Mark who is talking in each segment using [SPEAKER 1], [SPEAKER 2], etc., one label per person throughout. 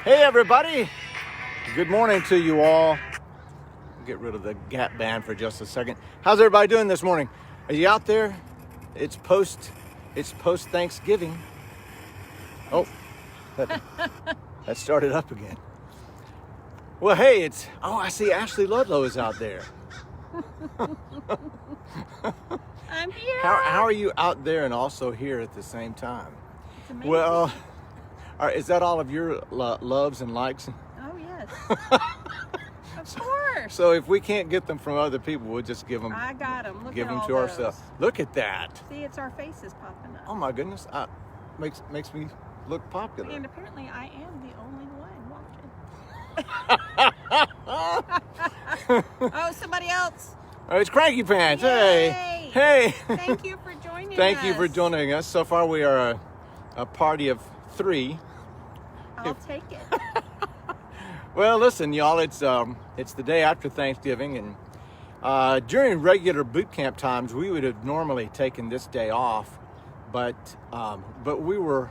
[SPEAKER 1] Hey everybody, good morning to you all. Get rid of the Gap band for just a second. How's everybody doing this morning? Are you out there? It's post Thanksgiving. Oh, that started up again. Well, hey, I see Ashley Ludlow is out there.
[SPEAKER 2] I'm here.
[SPEAKER 1] How are you out there and also here at the same time?
[SPEAKER 2] It's amazing.
[SPEAKER 1] Well, is that all of your loves and likes?
[SPEAKER 2] Oh, yes. Of course.
[SPEAKER 1] So if we can't get them from other people, we'll just give them.
[SPEAKER 2] I got them. Look
[SPEAKER 1] give
[SPEAKER 2] at
[SPEAKER 1] them
[SPEAKER 2] all
[SPEAKER 1] to
[SPEAKER 2] those.
[SPEAKER 1] ourselves. Look at that.
[SPEAKER 2] See, it's our faces popping up.
[SPEAKER 1] Oh my goodness, makes me look popular.
[SPEAKER 2] And apparently I am the only one watching. Oh, somebody else.
[SPEAKER 1] Oh, it's Cranky Pants.
[SPEAKER 2] Yay.
[SPEAKER 1] Hey.
[SPEAKER 2] Thank you for joining us.
[SPEAKER 1] Thank you for joining us. So far we are a party of 3.
[SPEAKER 2] I'll take it.
[SPEAKER 1] Well, listen, y'all, it's the day after Thanksgiving, and during regular boot camp times, we would have normally taken this day off, but we were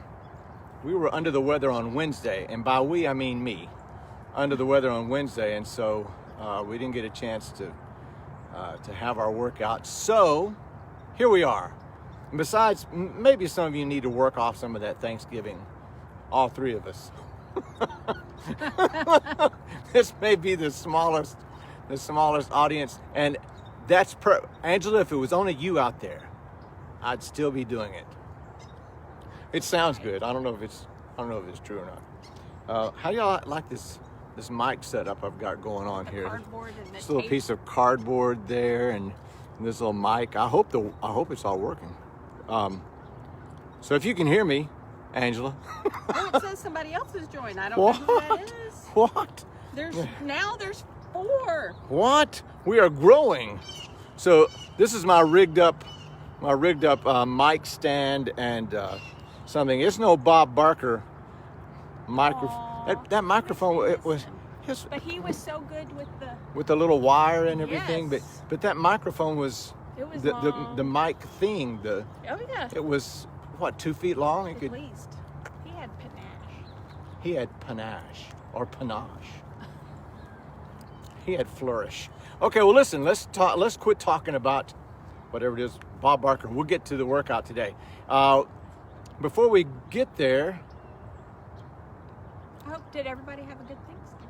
[SPEAKER 1] under the weather on Wednesday, and by we I mean me, under the weather on Wednesday, and so we didn't get a chance to have our workout. So here we are. And besides, maybe some of you need to work off some of that Thanksgiving. All 3 of us. This may be the smallest audience, and that's Angela. If it was only you out there, I'd still be doing it. It sounds good. I don't know if it's true or not. How do y'all like this mic setup I've got going on here?
[SPEAKER 2] Cardboard and
[SPEAKER 1] This little piece of cardboard there, and this little mic. I hope it's all working. So if you can hear me, Angela.
[SPEAKER 2] Oh, it says somebody else has joined. I don't know who that is.
[SPEAKER 1] What?
[SPEAKER 2] There's 4.
[SPEAKER 1] What? We are growing. So this is my rigged up mic stand and something. It's no Bob Barker microphone. That microphone, it was his.
[SPEAKER 2] But he was so good with
[SPEAKER 1] the little wire and everything.
[SPEAKER 2] Yes.
[SPEAKER 1] But that microphone was.
[SPEAKER 2] It was
[SPEAKER 1] the mic thing.
[SPEAKER 2] Oh yeah.
[SPEAKER 1] It was what, 2 feet long?
[SPEAKER 2] At least. He had panache.
[SPEAKER 1] He had panache or panache. He had flourish. Okay, well listen, let's quit talking about whatever it is, Bob Barker. We'll get to the workout today. Before we get there,
[SPEAKER 2] Did everybody have a good Thanksgiving?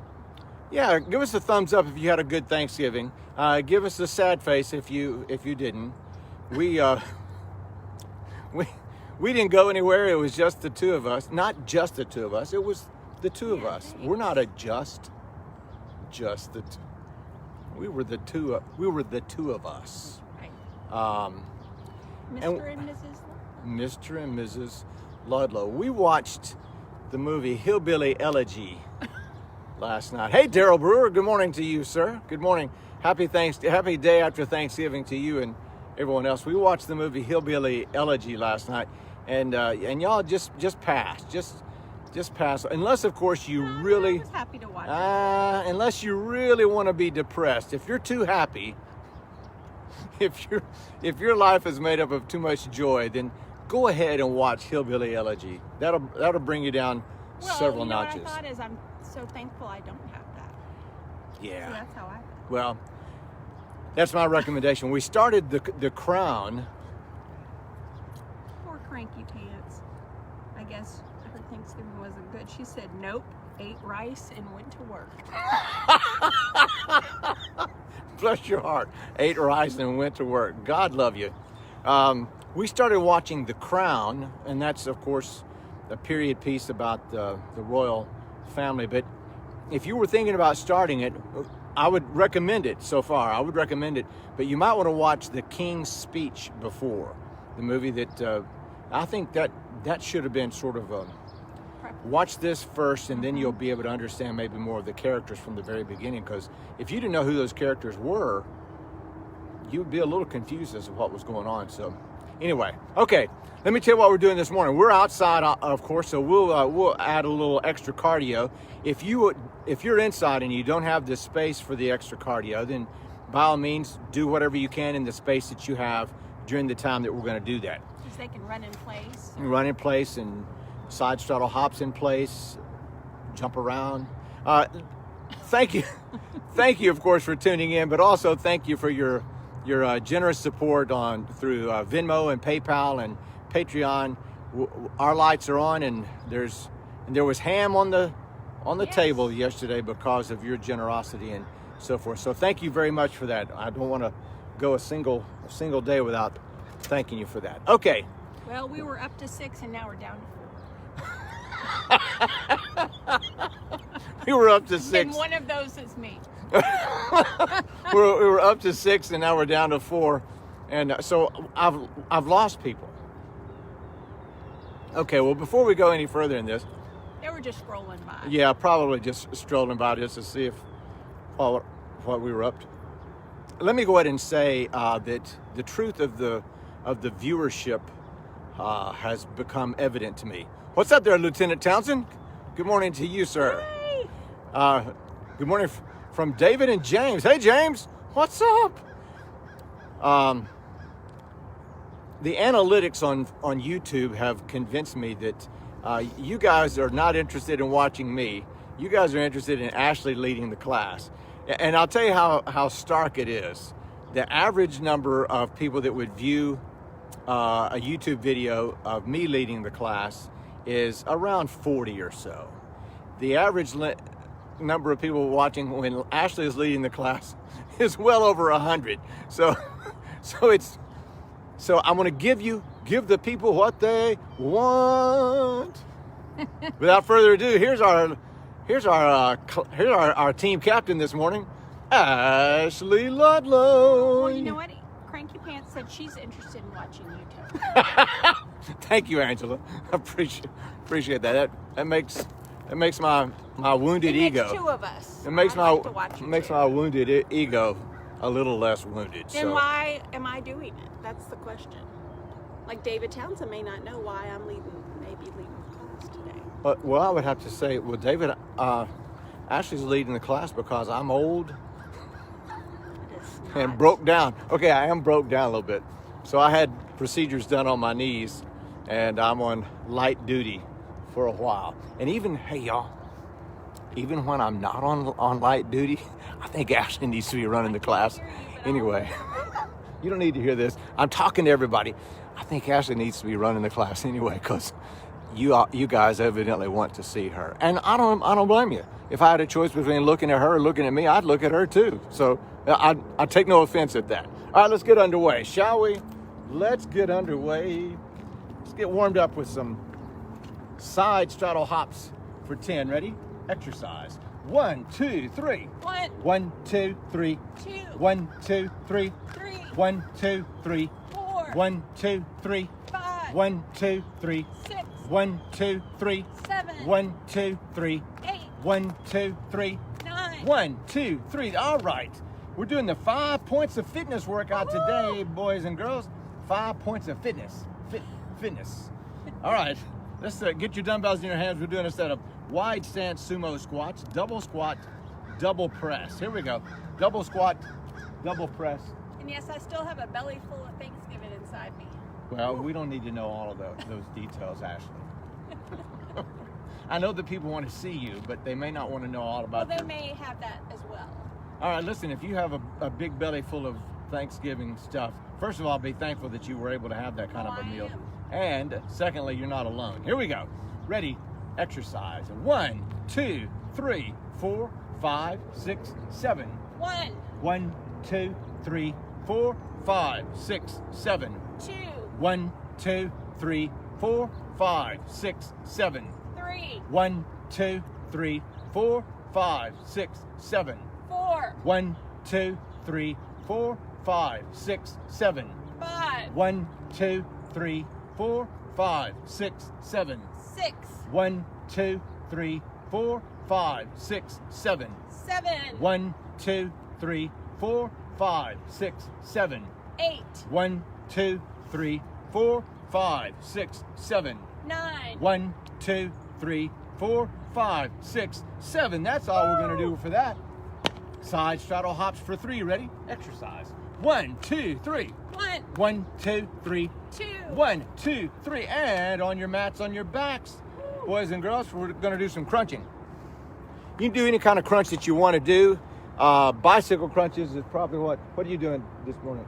[SPEAKER 1] yeah, give us a thumbs up if you had a good Thanksgiving. Give us a sad face if you didn't. We didn't go anywhere. It was just the 2 of us. Not just the 2 of us. It was the 2 of us.
[SPEAKER 2] Thanks.
[SPEAKER 1] We're not a just the 2. We were the 2. We were the 2 of us.
[SPEAKER 2] Right.
[SPEAKER 1] And
[SPEAKER 2] Mr. and Mrs. Ludlow.
[SPEAKER 1] Mr. and Mrs. Ludlow. We watched the movie Hillbilly Elegy last night. Hey, Daryl Brewer. Good morning to you, sir. Good morning. Happy day after Thanksgiving to you and everyone else. We watched the movie Hillbilly Elegy last night, and y'all just pass, just pass. Unless, of course, you really.
[SPEAKER 2] I was happy to watch
[SPEAKER 1] unless you really want to be depressed. If you're too happy, if your life is made up of too much joy, then go ahead and watch Hillbilly Elegy. That'll bring you down several notches.
[SPEAKER 2] What I thought is, I'm so thankful I don't have that.
[SPEAKER 1] Yeah.
[SPEAKER 2] So that's how I feel.
[SPEAKER 1] Well, that's my recommendation. We started the Crown.
[SPEAKER 2] Poor Cranky Pants. I guess her Thanksgiving wasn't good. She said nope, ate rice, and went to work.
[SPEAKER 1] Bless your heart. Ate rice and went to work. God love you. We started watching The Crown, and that's, of course, a period piece about the royal family. But if you were thinking about starting it, I would recommend it so far. I would recommend it. But you might want to watch The King's Speech before. The movie that I think that should have been sort of watch this first, and then you'll be able to understand maybe more of the characters from the very beginning. Because if you didn't know who those characters were, you would be a little confused as to what was going on. So anyway, okay, let me tell you what we're doing this morning. We're outside, of course, so we'll add a little extra cardio. If you're inside and you don't have the space for the extra cardio, then by all means do whatever you can in the space that you have during the time that we're going to do that.
[SPEAKER 2] Because they can run in place.
[SPEAKER 1] Run in place, and side straddle hops in place, jump around. Thank you. Thank you, of course, for tuning in, but also thank you for your generous support through Venmo and PayPal and Patreon. Our lights are on, and there was ham on the
[SPEAKER 2] Yes.
[SPEAKER 1] table yesterday because of your generosity and so forth. So thank you very much for that. I don't want to go a single day without thanking you for that. Okay.
[SPEAKER 2] Well, we were up to 6 and now we're down to 4.
[SPEAKER 1] We were up to 6.
[SPEAKER 2] And one of those is me.
[SPEAKER 1] we were up to 6 and now we're down to 4, and so I've lost people. Okay, well, before we go any further in this,
[SPEAKER 2] They were just scrolling by.
[SPEAKER 1] yeah, probably just strolling by just to see what we were up to. Let me go ahead and say that the truth of the viewership has become evident to me. What's up there, Lieutenant Townsend? Good morning to you, sir.
[SPEAKER 2] Hey.
[SPEAKER 1] Good morning from David and James. Hey, James, what's up? The analytics on YouTube have convinced me that you guys are not interested in watching me. You guys are interested in Ashley leading the class. And I'll tell you how stark it is. The average number of people that would view a YouTube video of me leading the class is around 40 or so. The average number of people watching when Ashley is leading the class is well over 100. So I'm going to give the people what they want. Without further ado, here's our team captain this morning, Ashley Ludlow.
[SPEAKER 2] Well, you know what? Cranky Pants said she's interested in watching YouTube.
[SPEAKER 1] Thank you, Angela. I appreciate that. That makes my wounded
[SPEAKER 2] It makes
[SPEAKER 1] ego.
[SPEAKER 2] 2 of us.
[SPEAKER 1] It makes
[SPEAKER 2] I like to watch you
[SPEAKER 1] makes
[SPEAKER 2] too.
[SPEAKER 1] my wounded ego a little less wounded.
[SPEAKER 2] Then
[SPEAKER 1] So
[SPEAKER 2] why am I doing it? That's the question. Like David Townsend may not know why I'm leading the class today.
[SPEAKER 1] well, I would have to say, well, David, Ashley's leading the class because I'm old
[SPEAKER 2] It is
[SPEAKER 1] and
[SPEAKER 2] not-
[SPEAKER 1] broke down. Okay, I am broke down a little bit. So I had procedures done on my knees, and I'm on light duty for a while. And even, hey y'all, even when I'm not on light duty, I think Ashley needs to be running the class. Anyway, you don't need to hear this. I'm talking to everybody. I think Ashley needs to be running the class anyway, because you guys evidently want to see her, and I don't blame you. If I had a choice between looking at her or looking at me, I'd look at her too. So I take no offense at that. All right, let's get underway, shall we? Let's get underway. Let's get warmed up with some side straddle hops for 10. Ready? Exercise. 1, 2, 3.
[SPEAKER 2] 1,
[SPEAKER 1] 1, 2, 3.
[SPEAKER 2] 2,
[SPEAKER 1] 1, 2, 3.
[SPEAKER 2] 3,
[SPEAKER 1] 1, 2, 3.
[SPEAKER 2] 4,
[SPEAKER 1] 1, 2, 3.
[SPEAKER 2] 5,
[SPEAKER 1] 1, 2, 3.
[SPEAKER 2] 6,
[SPEAKER 1] 1, 2, 3.
[SPEAKER 2] 7,
[SPEAKER 1] 1, 2, 3.
[SPEAKER 2] 8,
[SPEAKER 1] 1, 2, 3.
[SPEAKER 2] 9.
[SPEAKER 1] 1, 2, 3. All right. We're doing the 5 points of fitness workout today, boys and girls. 5 points of fitness. Fitness. All right. Let's get your dumbbells in your hands. We're doing a set of wide stance sumo squats, double squat, double press. Here we go. Double squat, double press.
[SPEAKER 2] And yes, I still have a belly full of Thanksgiving inside me.
[SPEAKER 1] Well, we don't need to know all of those details, Ashley. I know that people want to see you, but they may not want to know all
[SPEAKER 2] Well,
[SPEAKER 1] about
[SPEAKER 2] they
[SPEAKER 1] you.
[SPEAKER 2] may have that as well.
[SPEAKER 1] All right, listen, if you have a big belly full of Thanksgiving stuff, first of all, be thankful that you were able to have that kind of a
[SPEAKER 2] I
[SPEAKER 1] meal.
[SPEAKER 2] am.
[SPEAKER 1] And secondly, you're not alone. Here we go. Ready? Exercise. 1, 2, 3, 4, 5, 6, 7.
[SPEAKER 2] 1,
[SPEAKER 1] 1, 2, 3, 4, 5, 6, 7.
[SPEAKER 2] 2,
[SPEAKER 1] 1, 2, 3, 4, 5, 6, 7.
[SPEAKER 2] 3,
[SPEAKER 1] 1, 2, 3, 4, 5, 6, 7.
[SPEAKER 2] 4,
[SPEAKER 1] 1, 2, 3, 4, 5, 6, 7.
[SPEAKER 2] 5,
[SPEAKER 1] 1, 2, 3, 4, 5, 6, 7.
[SPEAKER 2] 6,
[SPEAKER 1] 1, 2, 3, 4, 5, 6, 7.
[SPEAKER 2] 7,
[SPEAKER 1] 1, 2, 3, 4, 5, 6, 7.
[SPEAKER 2] 8,
[SPEAKER 1] 1, 2, 3, 4, 5, 6, 7.
[SPEAKER 2] 9.
[SPEAKER 1] 1, 2, 3, 4, 5, 6, 7. That's all we're going to do for that. Side straddle hops for 3. Ready? Exercise. 1, 2, 3.
[SPEAKER 2] 1,
[SPEAKER 1] 1, 2, 3.
[SPEAKER 2] 2,
[SPEAKER 1] 1, 2, 3. And on your mats, on your backs, boys and girls, we're going to do some crunching. You can do any kind of crunch that you want to do. Bicycle crunches is probably what are you doing this morning?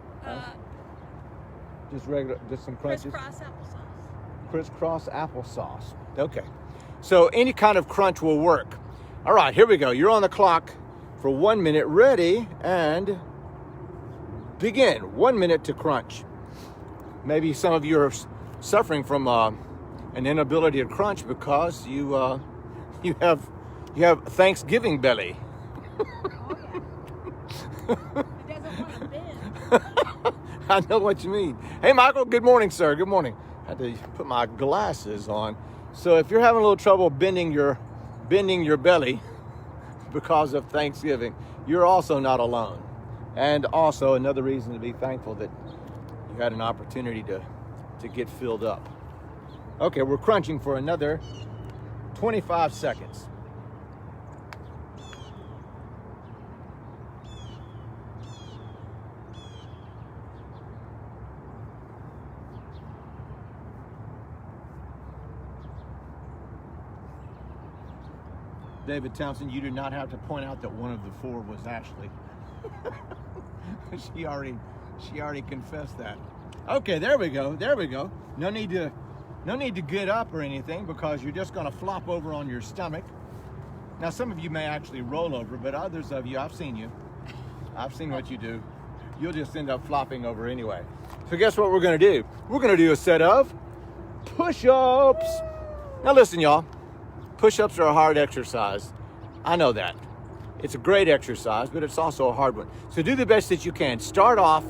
[SPEAKER 1] Just some crunches?
[SPEAKER 2] Crisscross applesauce.
[SPEAKER 1] Crisscross applesauce. Okay. So any kind of crunch will work. All right, here we go. You're on the clock for 1 minute. Ready and begin. 1 minute to crunch. Maybe some of you are suffering from an inability to crunch because you have Thanksgiving belly.
[SPEAKER 2] Oh yeah. It doesn't want to bend.
[SPEAKER 1] I know what you mean. Hey, Michael. Good morning, sir. Good morning. I had to put my glasses on. So if you're having a little trouble bending your belly because of Thanksgiving, you're also not alone. And also another reason to be thankful that you had an opportunity to get filled up. Okay, we're crunching for another 25 seconds. David Townsend, you do not have to point out that one of the four was Ashley. She already confessed that. Okay, there we go. No need to get up or anything because you're just going to flop over on your stomach. Now, some of you may actually roll over, but others of you, I've seen what you do. You'll just end up flopping over anyway. So guess what we're going to do? We're going to do a set of push-ups. Now listen, y'all. Push-ups are a hard exercise. I know that. It's a great exercise, but it's also a hard one. So do the best that you can. Start off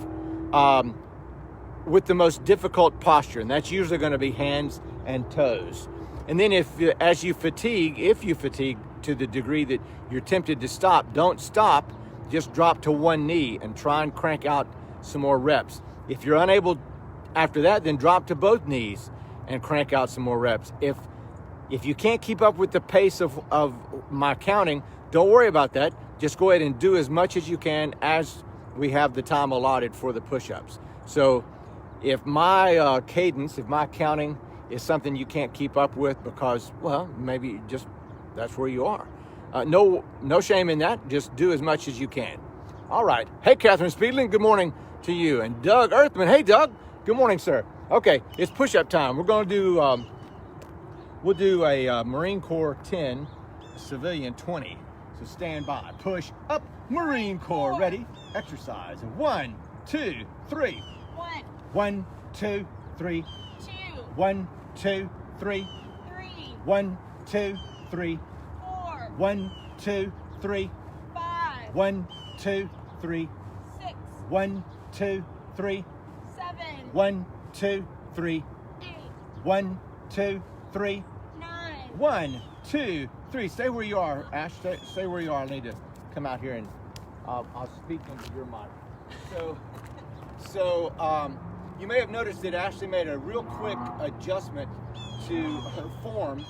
[SPEAKER 1] with the most difficult posture, and that's usually going to be hands and toes. And then if you fatigue to the degree that you're tempted to stop, don't stop. Just drop to one knee and try and crank out some more reps. If you're unable after that, then drop to both knees and crank out some more reps. If you can't keep up with the pace of my counting, don't worry about that. Just go ahead and do as much as you can as we have the time allotted for the push-ups. So if my cadence, if my counting is something you can't keep up with because, well, maybe just that's where you are. No shame in that. Just do as much as you can. All right. Hey, Catherine Speedling, good morning to you. And Doug Earthman. Hey, Doug. Good morning, sir. Okay, it's push-up time. We're going to do... We'll do a Marine Corps 10, civilian 20. So stand by. Push up, Marine Corps. Ready? Exercise. 1, 2, 3. 1, 2, 3. 1, 2, 3. 1, 2, 3. 1, 2, 3. 1, 2, 3. 1, 2, 3. 1, 2, 3. 1, 2, 3. 1, 2, 3. Stay where you are, Ash. Stay where you are. I need to come out here and I'll speak into your mic. So you may have noticed that Ashley made a real quick adjustment to her form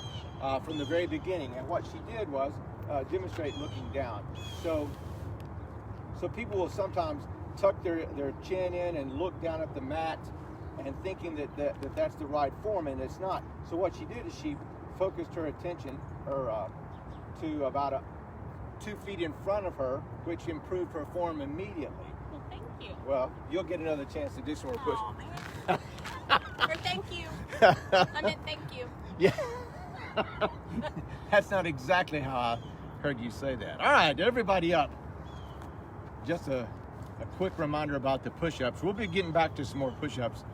[SPEAKER 1] from the very beginning, and what she did was demonstrate looking down. So people will sometimes tuck their chin in and look down at the mat and thinking that that's the right form, and it's not. So what she did is she focused her attention to about 2 feet in front of her, which improved her form immediately.
[SPEAKER 2] Well, thank you.
[SPEAKER 1] Well, you'll get another chance to do some more push.
[SPEAKER 2] Oh, man. Or thank you. I meant thank you.
[SPEAKER 1] Yeah. That's not exactly how I heard you say that. All right, everybody up. Just a quick reminder about the push-ups. We'll be getting back to some more push-ups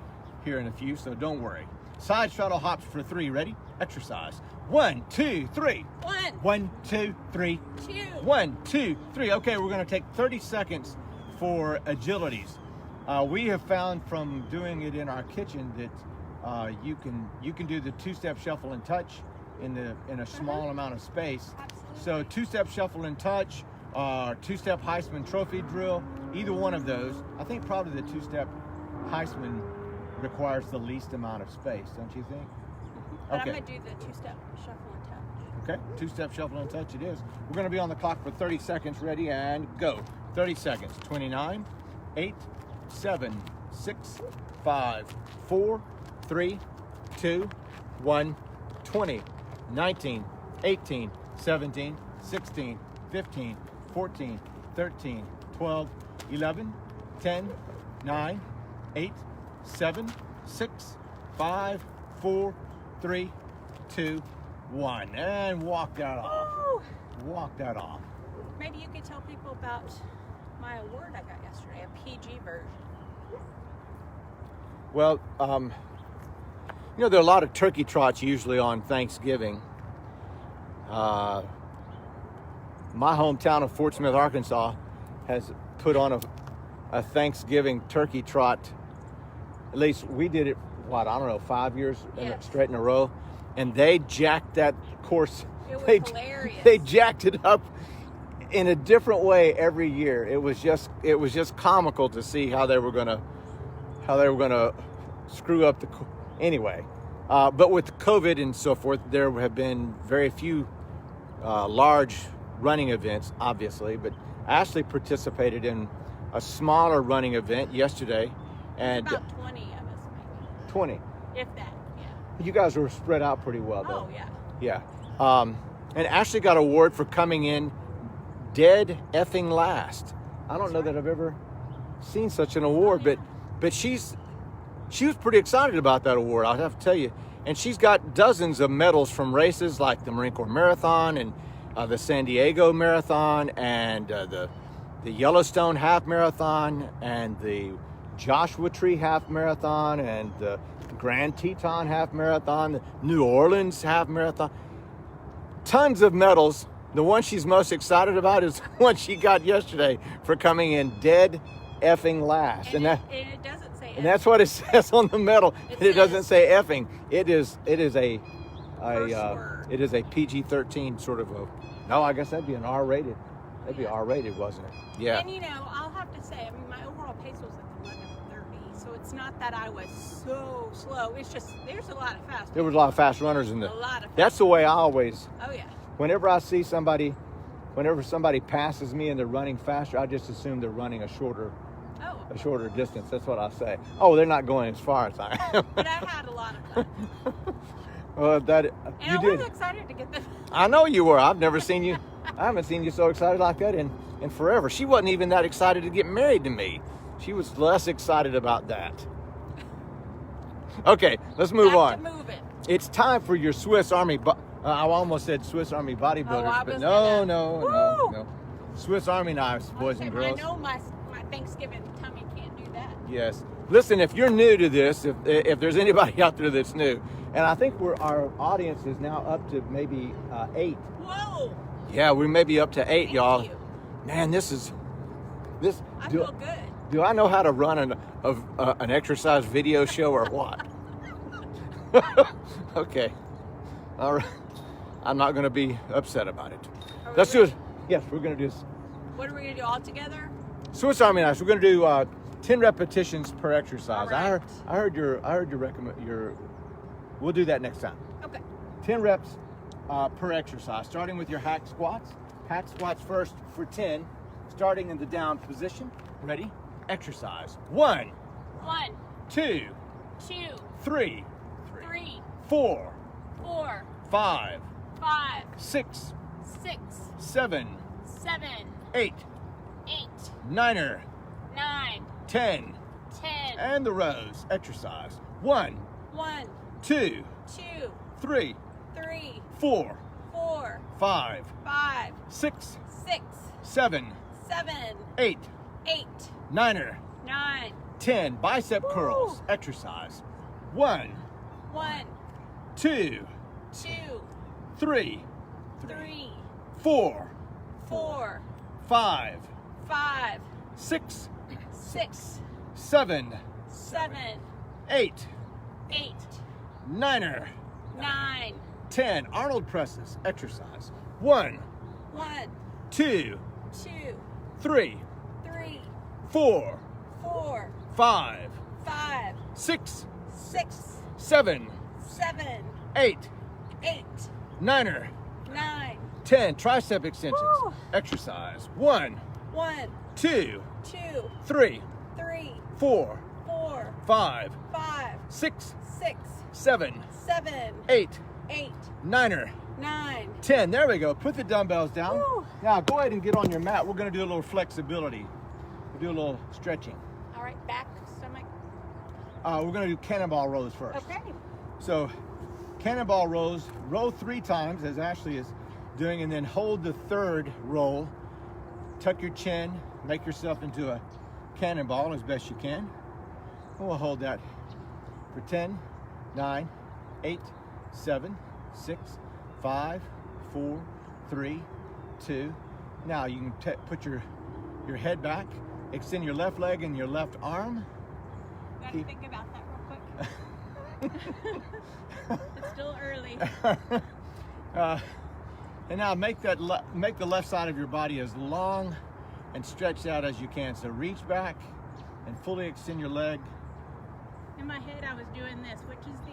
[SPEAKER 1] here in a few, so don't worry. Side straddle hops for 3. Ready? Exercise. 1, 2, 3. 1, 2, 3.
[SPEAKER 2] 2.
[SPEAKER 1] 1, 2, 3. Okay, we're going to take 30 seconds for agilities. We have found from doing it in our kitchen that you can do the 2-step shuffle and touch in a small amount of space.
[SPEAKER 2] Absolutely.
[SPEAKER 1] So 2-step shuffle and touch, 2-step Heisman Trophy drill, either one of those. I think probably the 2-step Heisman requires the least amount of space, don't you think?
[SPEAKER 2] But
[SPEAKER 1] Okay.
[SPEAKER 2] I'm going to do the 2-step shuffle and touch.
[SPEAKER 1] Okay, 2-step shuffle and touch it is. We're going to be on the clock for 30 seconds. Ready and go. 30 seconds. 29, 8, 7, 6, 5, 4, 3, 2, 1, 20, 19, 18, 17, 16, 15, 14, 13, 12, 11, 10, 9, 8, 7, 6, 5, 4, 3, 2, 1. And walk that off.
[SPEAKER 2] Woo!
[SPEAKER 1] Walk that off.
[SPEAKER 2] Maybe you could tell people about my award I got yesterday, a PG version.
[SPEAKER 1] Well, there are a lot of turkey trots usually on Thanksgiving. My hometown of Fort Smith, Arkansas, has put on a Thanksgiving turkey trot. At least we did it, 5 years straight in a row. And they jacked that course.
[SPEAKER 2] It was hilarious.
[SPEAKER 1] They jacked it up in a different way every year. It was just comical to see how they were gonna screw up anyway. But with COVID and so forth, there have been very few large running events, obviously. But Ashley participated in a smaller running event yesterday, and
[SPEAKER 2] about 20 of us, maybe.
[SPEAKER 1] 20,
[SPEAKER 2] if that. Yeah.
[SPEAKER 1] You guys were spread out pretty well, though.
[SPEAKER 2] Oh yeah.
[SPEAKER 1] Yeah. And Ashley got an award for coming in dead effing last. I don't know that I've ever seen such an award, but she was pretty excited about that award, I'll have to tell you. And she's got dozens of medals from races like the Marine Corps Marathon and the San Diego Marathon and the Yellowstone Half Marathon and the Joshua Tree Half Marathon and the Grand Teton Half Marathon, the New Orleans Half Marathon. Tons of medals. The one she's most excited about is the one she got yesterday for coming in dead effing last.
[SPEAKER 2] And it doesn't say.
[SPEAKER 1] And that's what it says on the medal. It doesn't say effing. It is a PG-13 sort of a. No, I guess that'd be an R-rated. That'd be R-rated, wasn't it? Yeah.
[SPEAKER 2] And I'll have to say, my overall pace was like 11:30, so it's not that I was so slow. It's just there's a lot of fast.
[SPEAKER 1] There was a lot of fast runners in there.
[SPEAKER 2] A lot of.
[SPEAKER 1] That's the way I always.
[SPEAKER 2] Oh yeah.
[SPEAKER 1] Whenever somebody passes me and they're running faster, I just assume they're running a shorter distance. That's what I say. Oh, they're not going as far as I am.
[SPEAKER 2] But I had a lot of fun.
[SPEAKER 1] Well,
[SPEAKER 2] I was excited to get this.
[SPEAKER 1] I know you were. I've never seen you. I haven't seen you so excited like that in forever. She wasn't even that excited to get married to me. She was less excited about that. Okay, let's move on. It's time for your Swiss Army. I almost said Swiss Army bodybuilders, but no. Swiss Army knives, boys and girls.
[SPEAKER 2] I know my Thanksgiving tummy can't do that.
[SPEAKER 1] Yes. Listen, if you're new to this, if there's anybody out there that's new, and I think our audience is now up to maybe 8.
[SPEAKER 2] Whoa.
[SPEAKER 1] Yeah, we may be up to 8, y'all.
[SPEAKER 2] Thank you.
[SPEAKER 1] Man, this.
[SPEAKER 2] I feel good.
[SPEAKER 1] Do I know how to run an exercise video show or what? Okay. All right. I'm not going to be upset about it. Let's do it. Yes, we're going to do this.
[SPEAKER 2] What are we going to do all together?
[SPEAKER 1] Swiss Army knives. We're going to do 10 repetitions per exercise.
[SPEAKER 2] Right.
[SPEAKER 1] I heard your we'll do that next time.
[SPEAKER 2] Okay.
[SPEAKER 1] 10 reps per exercise, starting with your hack squats. Hack squats first for 10, starting in the down position. Ready? Exercise. 1, 2, 3, 4, 5, 6, 7, 8, 9er, 10. And the rows. Exercise. 1, 2, 3, 4, 5, 6, 7, 8, 9er, 10. Bicep curls. Exercise. 1, 2, 3, 4, 5, 6, 7, 8, 9er, 10. Arnold presses. Exercise. 1, 2, 3, 4, 5, 6, 7, 8, 9er, 10. Tricep extensions.
[SPEAKER 2] Woo.
[SPEAKER 1] Exercise. 1, 2, 3, 4, 5, 6, 7, 8, 9er,
[SPEAKER 2] 9.
[SPEAKER 1] 10. There we go. Put the dumbbells down.
[SPEAKER 2] Woo.
[SPEAKER 1] Now go ahead and get on your mat. We're going to do a little flexibility. We'll do a little stretching.
[SPEAKER 2] All right, back, stomach.
[SPEAKER 1] We're going to do cannonball rows first.
[SPEAKER 2] Okay.
[SPEAKER 1] So cannonball rows, row 3 times as Ashley is doing, and then hold the third roll. Tuck your chin, make yourself into a cannonball as best you can. And we'll hold that for 10, 9, 8, 7, 6, 5, 4, 3, 2. Now you can put your head back, extend your left leg and your left arm.
[SPEAKER 2] Gotta think about that real quick. It's still early.
[SPEAKER 1] And now make the left side of your body as long and stretched out as you can. So reach back and fully extend your leg.
[SPEAKER 2] In my head, I was doing this, which is the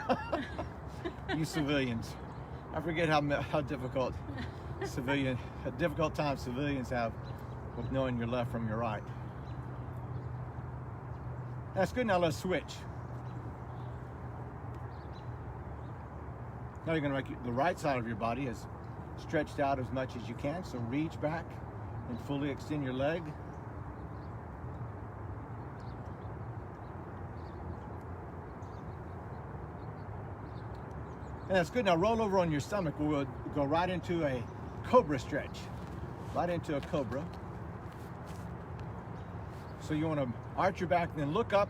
[SPEAKER 2] L.
[SPEAKER 1] You civilians, I forget how difficult time civilians have with knowing your left from your right. That's good. Now let's switch. Now you're going to make the right side of your body as stretched out as much as you can. So reach back and fully extend your leg. And that's good. Now roll over on your stomach. We'll go right into a cobra stretch. Right into a cobra. So you want to arch your back and then look up,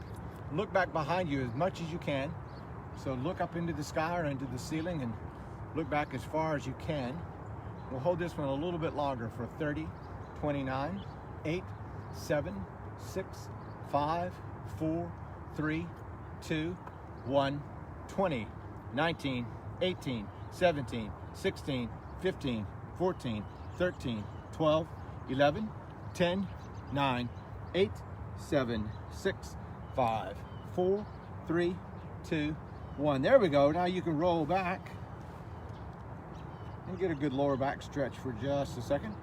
[SPEAKER 1] look back behind you as much as you can. So look up into the sky or into the ceiling and look back as far as you can. We'll hold this one a little bit longer for 30, 29, 8, 7, 6, 5, 4, 3, 2, 1, 20, 19, 18, 17, 16, 15, 14, 13, 12, 11, 10, 9, 8, 7, 6, 5, 4, 3, 2, 1. There we go. Now you can roll back and get a good lower back stretch for just a second.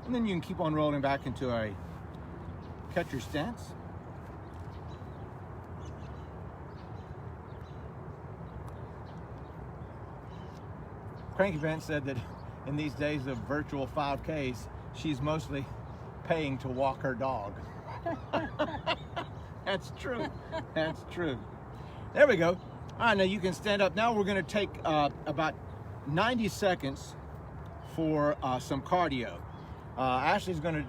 [SPEAKER 1] And then you can keep on rolling back into a catcher stance. Cranky Pants said that in these days of virtual 5Ks, she's mostly paying to walk her dog. That's true. That's true. There we go. All right, now you can stand up. Now we're going to take about 90 seconds for some cardio. Ashley's going to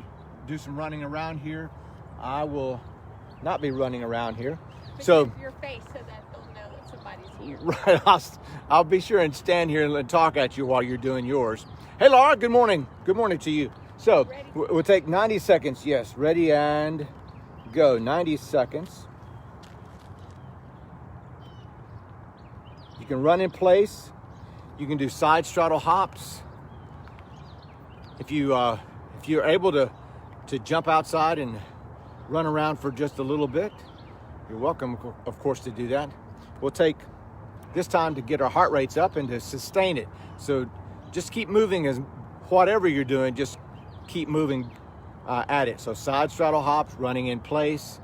[SPEAKER 1] do some running around here. I will not be running around here. So
[SPEAKER 2] your face so that they'll know that somebody's here.
[SPEAKER 1] Right, I'll be sure and stand here and talk at you while you're doing yours. Hey, Laura, good morning. Good morning to you. So we'll take 90 seconds. Yes, ready and go. 90 seconds. You can run in place. You can do side straddle hops. If you're able to jump outside and run around for just a little bit, you're welcome, of course, to do that. We'll take this time to get our heart rates up and to sustain it. So just keep moving as whatever you're doing, just keep moving at it. So side straddle hops, running in place,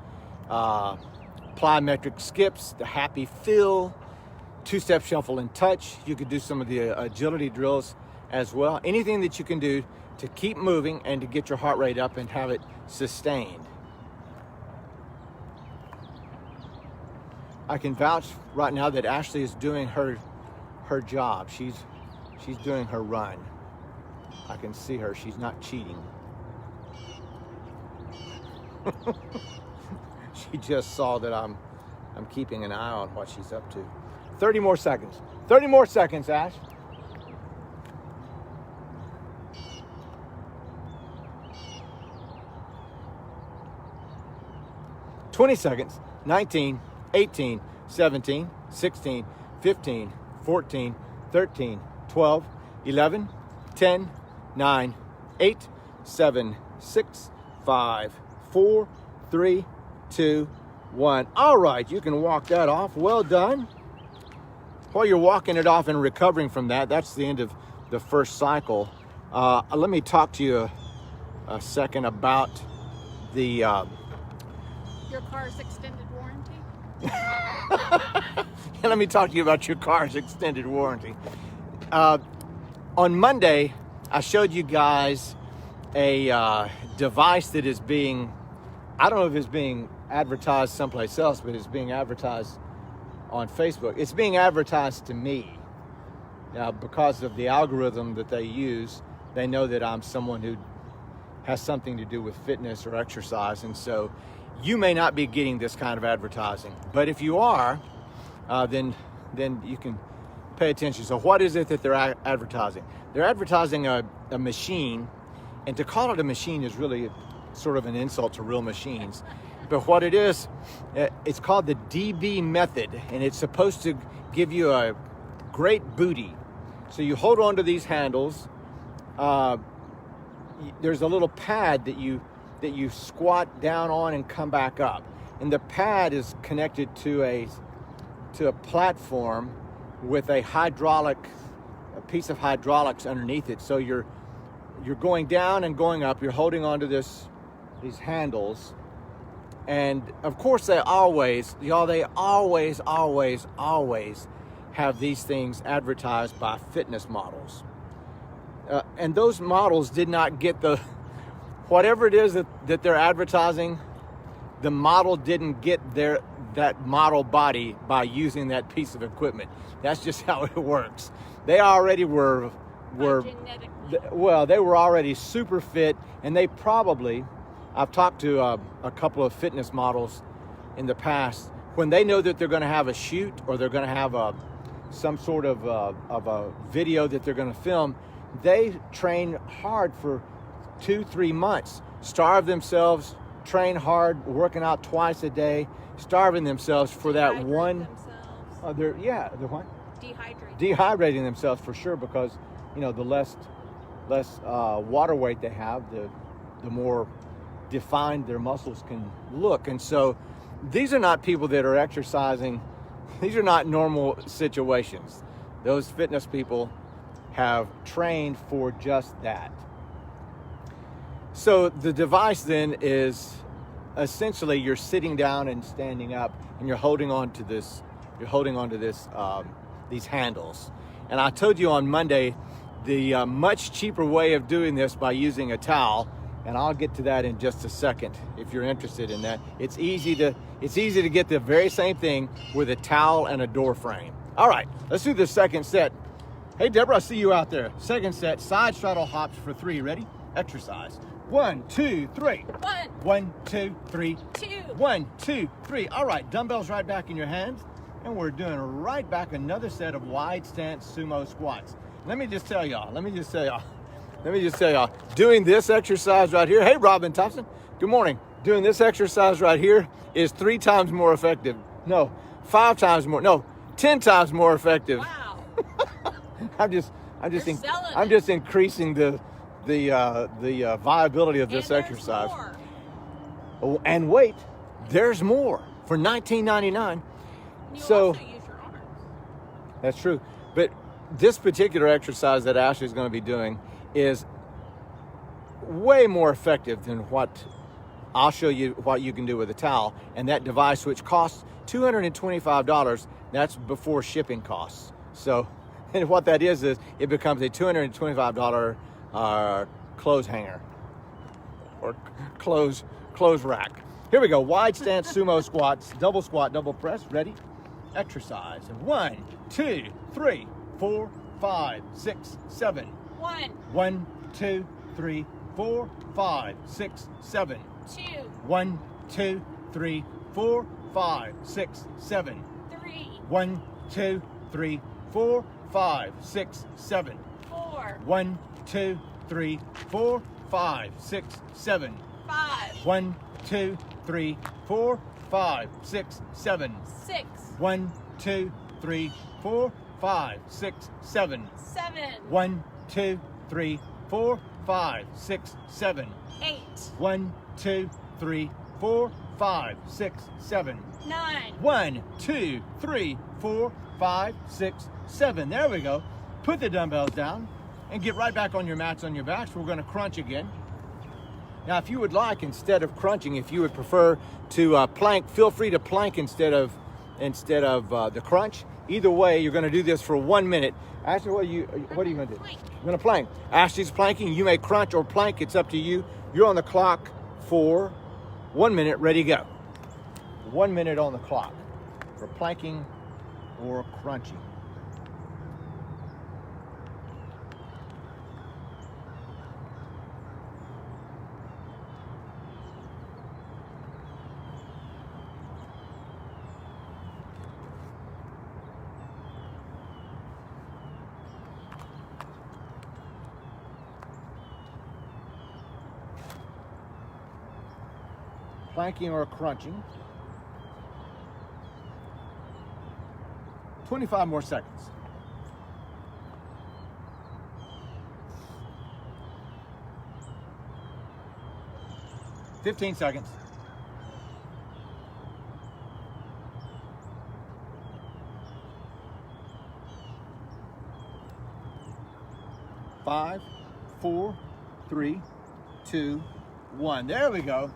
[SPEAKER 1] plyometric skips, the happy fill, two-step shuffle and touch. You could do some of the agility drills as well. Anything that you can do to keep moving and to get your heart rate up and have it sustained. I can vouch right now that Ashley is doing her job. She's doing her run. I can see her. She's not cheating. She just saw that I'm keeping an eye on what she's up to. 30 more seconds. 30 more seconds, Ash. "20 seconds. 19, 18, 17, 16, 15, 14, 13, 12, 11, 10, 9, 8, 7, 6, 5, 4, 3, 2, 1. All right, you can walk that off. Well done. While you're walking it off and recovering from that, that's the end of the first cycle. Let me talk to you a second about the
[SPEAKER 2] Your car's extended warranty?
[SPEAKER 1] Let me talk to you about your car's extended warranty. On Monday, I showed you guys a device that is being, I don't know if it's being advertised someplace else, but it's being advertised on Facebook. It's being advertised to me. Now, because of the algorithm that they use, they know that I'm someone who has something to do with fitness or exercise, and so you may not be getting this kind of advertising. But if you are, then you can pay attention. So what is it that they're advertising? They're advertising a machine, and to call it a machine is really sort of an insult to real machines. But what it is, it's called the DB method, and it's supposed to give you a great booty. So you hold on to these handles. There's a little pad that you squat down on and come back up, and the pad is connected to a platform with a piece of hydraulics underneath it. So you're going down and going up. You're holding onto these handles, and of course they always have these things advertised by fitness models. And those models did not get whatever it is that they're advertising, the model didn't get that model body by using that piece of equipment. That's just how it works. They already were they were already super fit, and they probably, I've talked to a couple of fitness models in the past, when they know that they're going to have a shoot or they're going to have some sort of a video that they're going to film, they train hard for 2-3 months, starve themselves, train hard, working out twice a day, starving themselves for that one. They're what? Dehydrating themselves for sure, because the less water weight they have, the more defined their muscles can look. And so these are not people that are exercising. These are not normal situations. Those fitness people have trained for just that. So the device then is essentially you're sitting down and standing up, and you're holding on to this. These handles. And I told you on Monday the much cheaper way of doing this by using a towel, and I'll get to that in just a second if you're interested in that. It's easy to get the very same thing with a towel and a door frame. All right, let's do the second set. Hey, Deborah, I see you out there. Second set, side straddle hops for 3. Ready? Exercise. 1, 2, 3. 1, 2, 3.
[SPEAKER 2] 2.
[SPEAKER 1] 1, 2, 3. All right, dumbbells right back in your hands. And we're doing right back another set of wide stance sumo squats. Let me just tell y'all, doing this exercise right here. Hey, Robin Thompson, good morning. Doing this exercise right here is 3 times more effective. No, 5 times more. No, 10 times more effective.
[SPEAKER 2] Wow.
[SPEAKER 1] I'm just increasing the viability of this exercise.
[SPEAKER 2] More.
[SPEAKER 1] Oh, and wait, there's more for $19.99.
[SPEAKER 2] You
[SPEAKER 1] So
[SPEAKER 2] also use your arms.
[SPEAKER 1] that's true, but this particular exercise that Ashley's going to be doing is way more effective than what I'll show you what you can do with a towel. And that device, which costs $225, that's before shipping costs. So, and what that is it becomes a $225 clothes hanger or clothes rack. Here we go. Wide stance sumo squats, double squat, double press. Ready? Exercise. 1, 2, 3, 4, 5, 6, 7. 1, 2, 3, 4, 5, 6, 7.
[SPEAKER 2] 2.
[SPEAKER 1] 1, 2, 3, 4, 5, 6, 7.
[SPEAKER 2] 3.
[SPEAKER 1] 1, 2, 3, 4, 5, 6, 7.
[SPEAKER 2] 4.
[SPEAKER 1] 1, 2, 3, 4, 5, 6, 7.
[SPEAKER 2] 5.
[SPEAKER 1] 1, 2, 3, 4, 5, 6, 7.
[SPEAKER 2] 6.
[SPEAKER 1] 1, 2, 3, 4, 5, 6, 7.
[SPEAKER 2] 7.
[SPEAKER 1] 1, 2, 3, 4, 5, 6, 7.
[SPEAKER 2] 8.
[SPEAKER 1] 1, 2, 3, 4, 5, 6, 7.
[SPEAKER 2] 9.
[SPEAKER 1] 1, 2, 3, 4, 5, 6, 7. There we go. Put the dumbbells down and get right back on your mats on your backs. We're going to crunch again. Now, if you would like, instead of crunching, if you would prefer to plank, feel free to plank instead of the crunch. Either way, you're going to do this for 1 minute. Ashley, what are you going to do?
[SPEAKER 2] Plank.
[SPEAKER 1] You're going to plank. Ashley's planking. You may crunch or plank. It's up to you. You're on the clock for 1 minute. Ready, go. 1 minute on the clock for planking or crunching. Planking or crunching. 25 more seconds. $15 seconds. 5, 4, 3, 2, 1. There we go.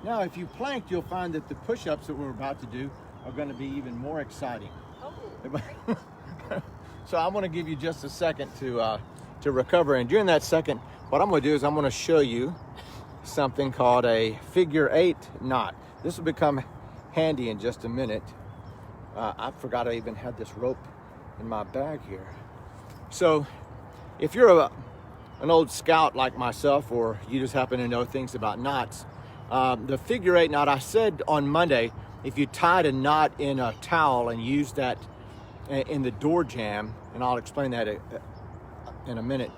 [SPEAKER 1] Now, if you planked, you'll find that the push-ups that we're about to do are going to be even more exciting.
[SPEAKER 2] Oh,
[SPEAKER 1] So I'm going to give you just a second to recover. And during that second, what I'm going to do is I'm going to show you something called a figure 8 knot. This will become handy in just a minute. I forgot I even had this rope in my bag here. So if you're an old scout like myself, or you just happen to know things about knots, the figure 8 knot, I said on Monday, if you tied a knot in a towel and used that in the door jamb, and I'll explain that in a minute.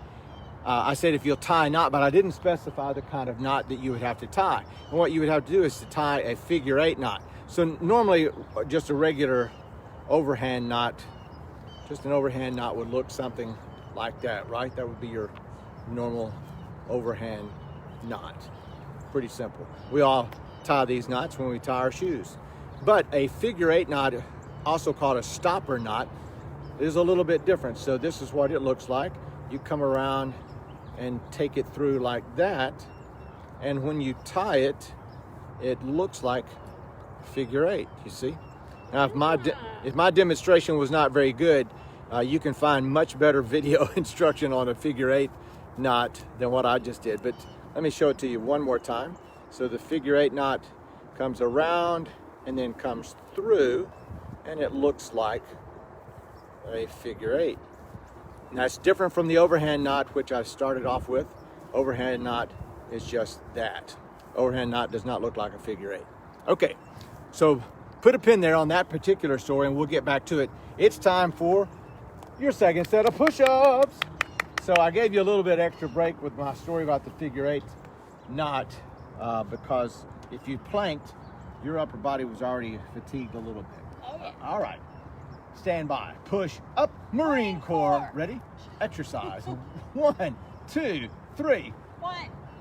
[SPEAKER 1] I said if you'll tie a knot, but I didn't specify the kind of knot that you would have to tie. And what you would have to do is to tie a figure 8 knot. So normally just a regular overhand knot, just an overhand knot would look something like that, right? That would be your normal overhand knot. Pretty simple. We all tie these knots when we tie our shoes. But a figure 8 knot, also called a stopper knot, is a little bit different. So this is what it looks like. You come around and take it through like that, and when you tie it, it looks like figure 8, you see? Now, if my demonstration was not very good, you can find much better video instruction on a figure 8 knot than what I just did. But let me show it to you one more time. So the figure 8 knot comes around and then comes through, and it looks like a figure 8. And that's different from the overhand knot, which I started off with. Overhand knot is just that. Overhand knot does not look like a figure 8. Okay, so put a pin there on that particular story and we'll get back to it. It's time for your second set of push-ups. So I gave you a little bit extra break with my story about the figure 8 knot because if you planked, your upper body was already fatigued a little bit.
[SPEAKER 2] oh yeah.
[SPEAKER 1] All right, stand by. Push up, Marine Corps. Ready? Exercise. 1, 2, 3.
[SPEAKER 2] 1,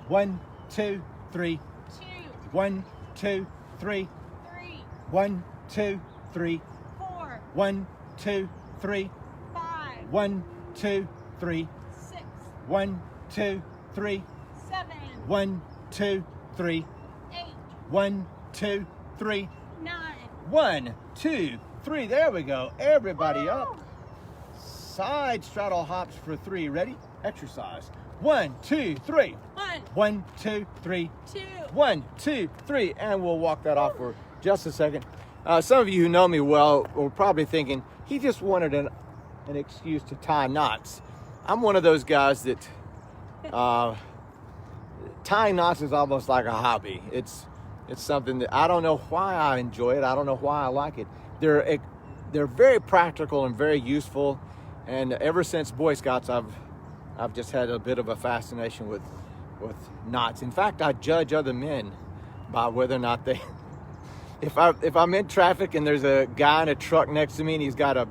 [SPEAKER 1] 1, 2, 3.
[SPEAKER 2] 2,
[SPEAKER 1] 1, 2, 3.
[SPEAKER 2] 3,
[SPEAKER 1] 1, 2, 3.
[SPEAKER 2] 4,
[SPEAKER 1] 1, 2, 3.
[SPEAKER 2] 5,
[SPEAKER 1] 1, 2, 3.
[SPEAKER 2] 6,
[SPEAKER 1] 1, 2, 3.
[SPEAKER 2] 7,
[SPEAKER 1] 1, 2, 3.
[SPEAKER 2] 8,
[SPEAKER 1] 1, 2, 3.
[SPEAKER 2] 9.
[SPEAKER 1] 1, 2, 3. There we go. Everybody up.
[SPEAKER 2] Woo!
[SPEAKER 1] Side straddle hops for 3. Ready? Exercise. 1, 2, 3.
[SPEAKER 2] 1,
[SPEAKER 1] 1, 2, 3.
[SPEAKER 2] 2.
[SPEAKER 1] 1, 2, 3. And we'll walk that off for just a second. Some of you who know me well were probably thinking, he just wanted an excuse to tie knots. I'm one of those guys that tying knots is almost like a hobby. It's something that I don't know why I enjoy it. I don't know why I like it. They're very practical and very useful. And ever since Boy Scouts, I've just had a bit of a fascination with knots. In fact, I judge other men by whether or not they, if I'm in traffic and there's a guy in a truck next to me and he's got a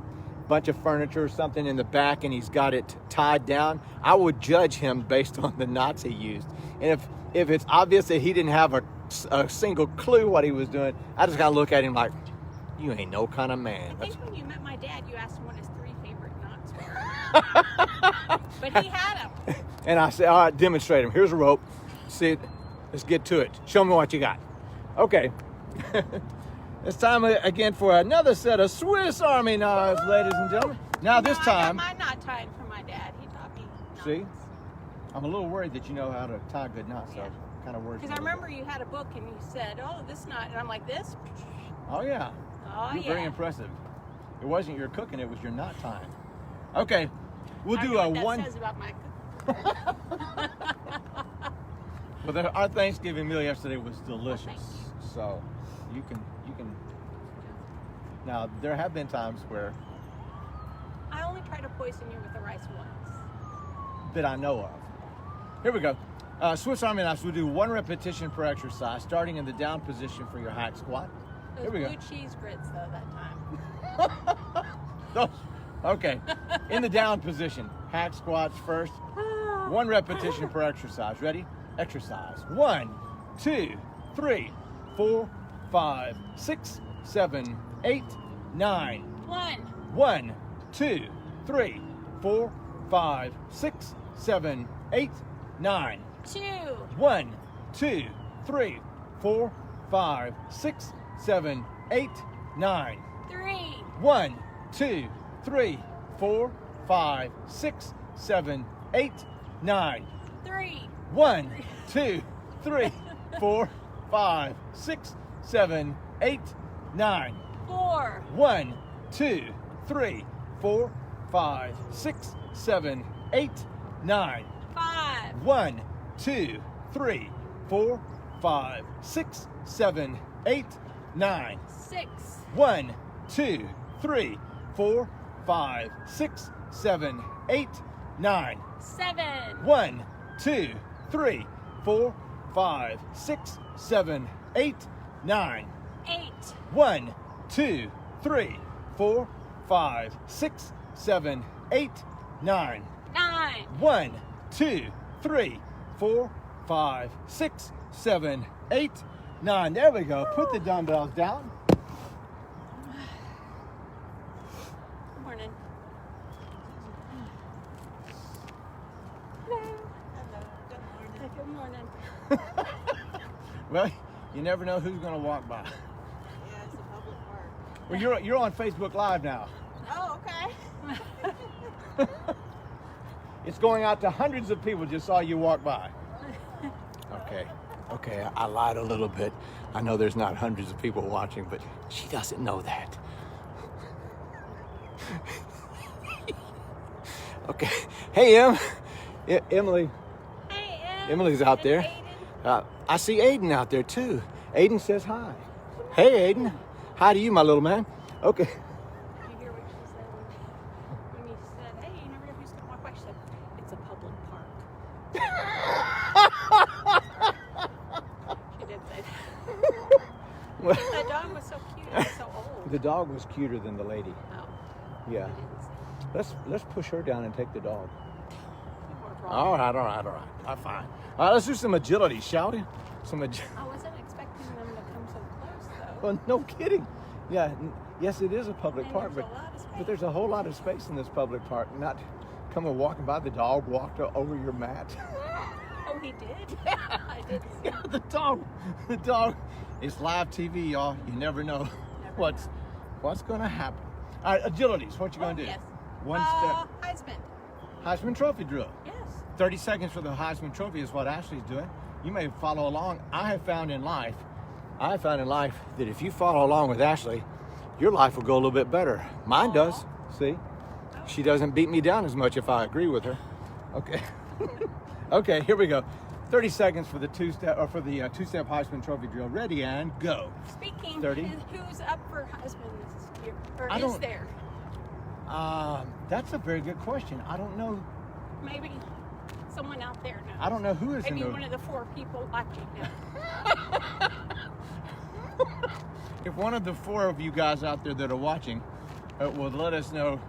[SPEAKER 1] bunch of furniture or something in the back and he's got it tied down, I would judge him based on the knots he used. And if it's obvious that he didn't have a single clue what he was doing, I just gotta look at him like, you ain't no kind of man.
[SPEAKER 2] I think when you met my dad, you asked him what his 3 favorite knots were. But he had them.
[SPEAKER 1] And I said, all right, demonstrate them. Here's a rope. See, let's get to it. Show me what you got. Okay. It's time again for another set of Swiss Army knives, ladies and gentlemen. Now this time.
[SPEAKER 2] I got my knot tied from my dad. He taught me knots.
[SPEAKER 1] See? I'm a little worried that you know how to tie a good knot, so kind of worried.
[SPEAKER 2] Because I remember you had a book and you said, oh, this knot. And I'm like, this?
[SPEAKER 1] Oh, yeah.
[SPEAKER 2] Oh,
[SPEAKER 1] You're very impressive. It wasn't your cooking, it was your knot tying. Okay. We'll do a one.
[SPEAKER 2] That says about my cooking.
[SPEAKER 1] Well, our Thanksgiving meal yesterday was delicious. So you can. Now there have been times where
[SPEAKER 2] I only try to poison you with the rice once.
[SPEAKER 1] That I know of. Here we go. Swiss Army knives. We'll do 1 repetition per exercise, starting in the down position for your hack squat.
[SPEAKER 2] Those
[SPEAKER 1] Here we go.
[SPEAKER 2] blue cheese grits though that time.
[SPEAKER 1] Okay. In the down position, hack squats first. 1 repetition per exercise. Ready? Exercise. 1, 2, 3, 4, 5, 6, 7, 8, 9. 1, 2, 3, 4, 5, 6, 7, 8, 9.
[SPEAKER 2] 2.
[SPEAKER 1] 1, 2, 3, 4, 5, 6, 7, 8, 9.
[SPEAKER 2] 3.
[SPEAKER 1] 1, 2, 3, 4, 5, 6, 7, 8, 9.
[SPEAKER 2] 3.
[SPEAKER 1] 1, 2, 3, 4, 5, 6, 7, 8, 9.
[SPEAKER 2] 4.
[SPEAKER 1] 1, 2, 3, 4, 5, 6, 7, 8, 9.
[SPEAKER 2] 5.
[SPEAKER 1] 1, 2, 3, 4, 5, 6, 7, 8, 9.
[SPEAKER 2] 6.
[SPEAKER 1] 1, 2, 3, 4, 5, 6, 7, 8, 9.
[SPEAKER 2] 7.
[SPEAKER 1] 1, 2, 3, 4, 5, 6, 7, 8, 9.
[SPEAKER 2] 8.
[SPEAKER 1] 1, 2, 3, 4, 5, 6, 7, 8, 9.
[SPEAKER 2] 9.
[SPEAKER 1] 1, 2, 3, 4, 5, 6, 7, 8, 9. There we go. Put the dumbbells down.
[SPEAKER 2] Good morning. Good morning.
[SPEAKER 1] Well, you never know who's going to walk by.
[SPEAKER 2] Yeah, it's a public park.
[SPEAKER 1] Well, you're on Facebook Live now.
[SPEAKER 2] Oh, okay.
[SPEAKER 1] It's going out to hundreds of people just saw you walk by. Okay, I lied a little bit. I know there's not hundreds of people watching, but she doesn't know that. Okay. Hey, Emily.
[SPEAKER 2] Hey, Em.
[SPEAKER 1] Emily's out
[SPEAKER 2] And
[SPEAKER 1] there.
[SPEAKER 2] Aiden.
[SPEAKER 1] I see Aiden out there too. Aiden says hi. Hey, Aiden. Hi to you, my little man. Okay.
[SPEAKER 2] Did you hear what she said when you said, hey, you never know who's going to walk by? She said, it's a public park. She did say that. That dog was so cute and so old.
[SPEAKER 1] The dog was cuter than the lady.
[SPEAKER 2] Oh.
[SPEAKER 1] Yeah.
[SPEAKER 2] I didn't say
[SPEAKER 1] Let's push her down and take the dog.
[SPEAKER 2] that. You were wrong.
[SPEAKER 1] All right. I'm fine. All right, let's do some agility, shall we?
[SPEAKER 2] I wasn't expecting them to come so close, though.
[SPEAKER 1] Well, no kidding. Yeah. Yes, it is a public
[SPEAKER 2] And
[SPEAKER 1] park,
[SPEAKER 2] there's
[SPEAKER 1] but
[SPEAKER 2] a lot of space.
[SPEAKER 1] there's a whole lot of space in this public park. Not coming walking by. The dog walked over your mat.
[SPEAKER 2] Oh, he did? I didn't see
[SPEAKER 1] Yeah, the dog. It's live TV, y'all. You never know what's going to happen. All right, agilities. What you going to do?
[SPEAKER 2] Yes.
[SPEAKER 1] One step.
[SPEAKER 2] Heisman.
[SPEAKER 1] Heisman Trophy drill.
[SPEAKER 2] Yes.
[SPEAKER 1] 30 seconds for the Heisman Trophy is what Ashley's doing. You may follow along. I have found in life that if you follow along with Ashley, your life will go a little bit better. Mine does. See? She doesn't beat me down as much if I agree with her. Okay. Okay, here we go. 30 seconds for the two-step Heisman Trophy drill. Ready and go.
[SPEAKER 2] Speaking,
[SPEAKER 1] 30.
[SPEAKER 2] Who's up for Heisman this year? Or
[SPEAKER 1] I
[SPEAKER 2] is
[SPEAKER 1] don't-
[SPEAKER 2] there?
[SPEAKER 1] That's a very good question. I don't know.
[SPEAKER 2] Maybe someone out there knows.
[SPEAKER 1] I don't know who is
[SPEAKER 2] Maybe
[SPEAKER 1] in the.
[SPEAKER 2] one of the 4 people watching now.
[SPEAKER 1] If one of the 4 of you guys out there that are watching would let us know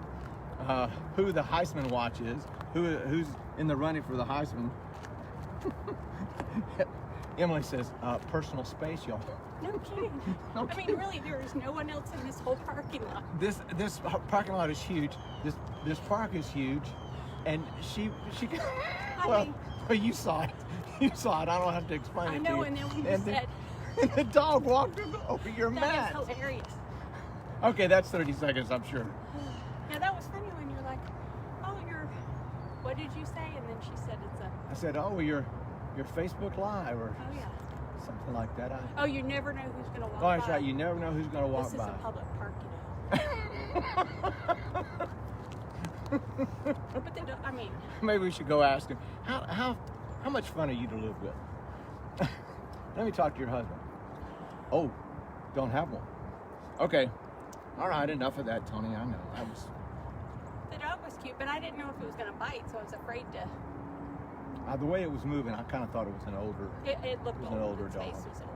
[SPEAKER 1] who the Heisman watch is, who's in the running for the Heisman. Emily says, personal space, y'all.
[SPEAKER 2] No kidding.
[SPEAKER 1] No
[SPEAKER 2] I mean, really, there is no one else in this whole parking lot.
[SPEAKER 1] This parking lot is huge. This park is huge. and she
[SPEAKER 2] I
[SPEAKER 1] well, you saw it. You saw it. I don't have to explain it to you.
[SPEAKER 2] know, and then when you said,
[SPEAKER 1] And the dog walked over your
[SPEAKER 2] that
[SPEAKER 1] mat.
[SPEAKER 2] is hilarious.
[SPEAKER 1] Okay, that's 30 seconds, I'm sure.
[SPEAKER 2] Yeah, that was funny when you're like, oh, what did you say? And then she said it's a,
[SPEAKER 1] I said, oh, well, your Facebook Live or
[SPEAKER 2] oh yeah.
[SPEAKER 1] something like that.
[SPEAKER 2] Oh, you never know who's going to walk
[SPEAKER 1] Oh, that's
[SPEAKER 2] by.
[SPEAKER 1] right. You never know who's going to walk
[SPEAKER 2] This is
[SPEAKER 1] by.
[SPEAKER 2] a public park, But they don't, I mean,
[SPEAKER 1] Maybe we should go ask him. How much fun are you to live with? Let me talk to your husband. Oh, don't have one. Okay. All right, enough of that, Tony. I know.
[SPEAKER 2] the dog was cute, but I didn't know if it was going to bite, so I was afraid to.
[SPEAKER 1] The way it was moving, I kind of thought it was an older.
[SPEAKER 2] It looked
[SPEAKER 1] It was
[SPEAKER 2] old.
[SPEAKER 1] an older
[SPEAKER 2] Its
[SPEAKER 1] dog.
[SPEAKER 2] face was old.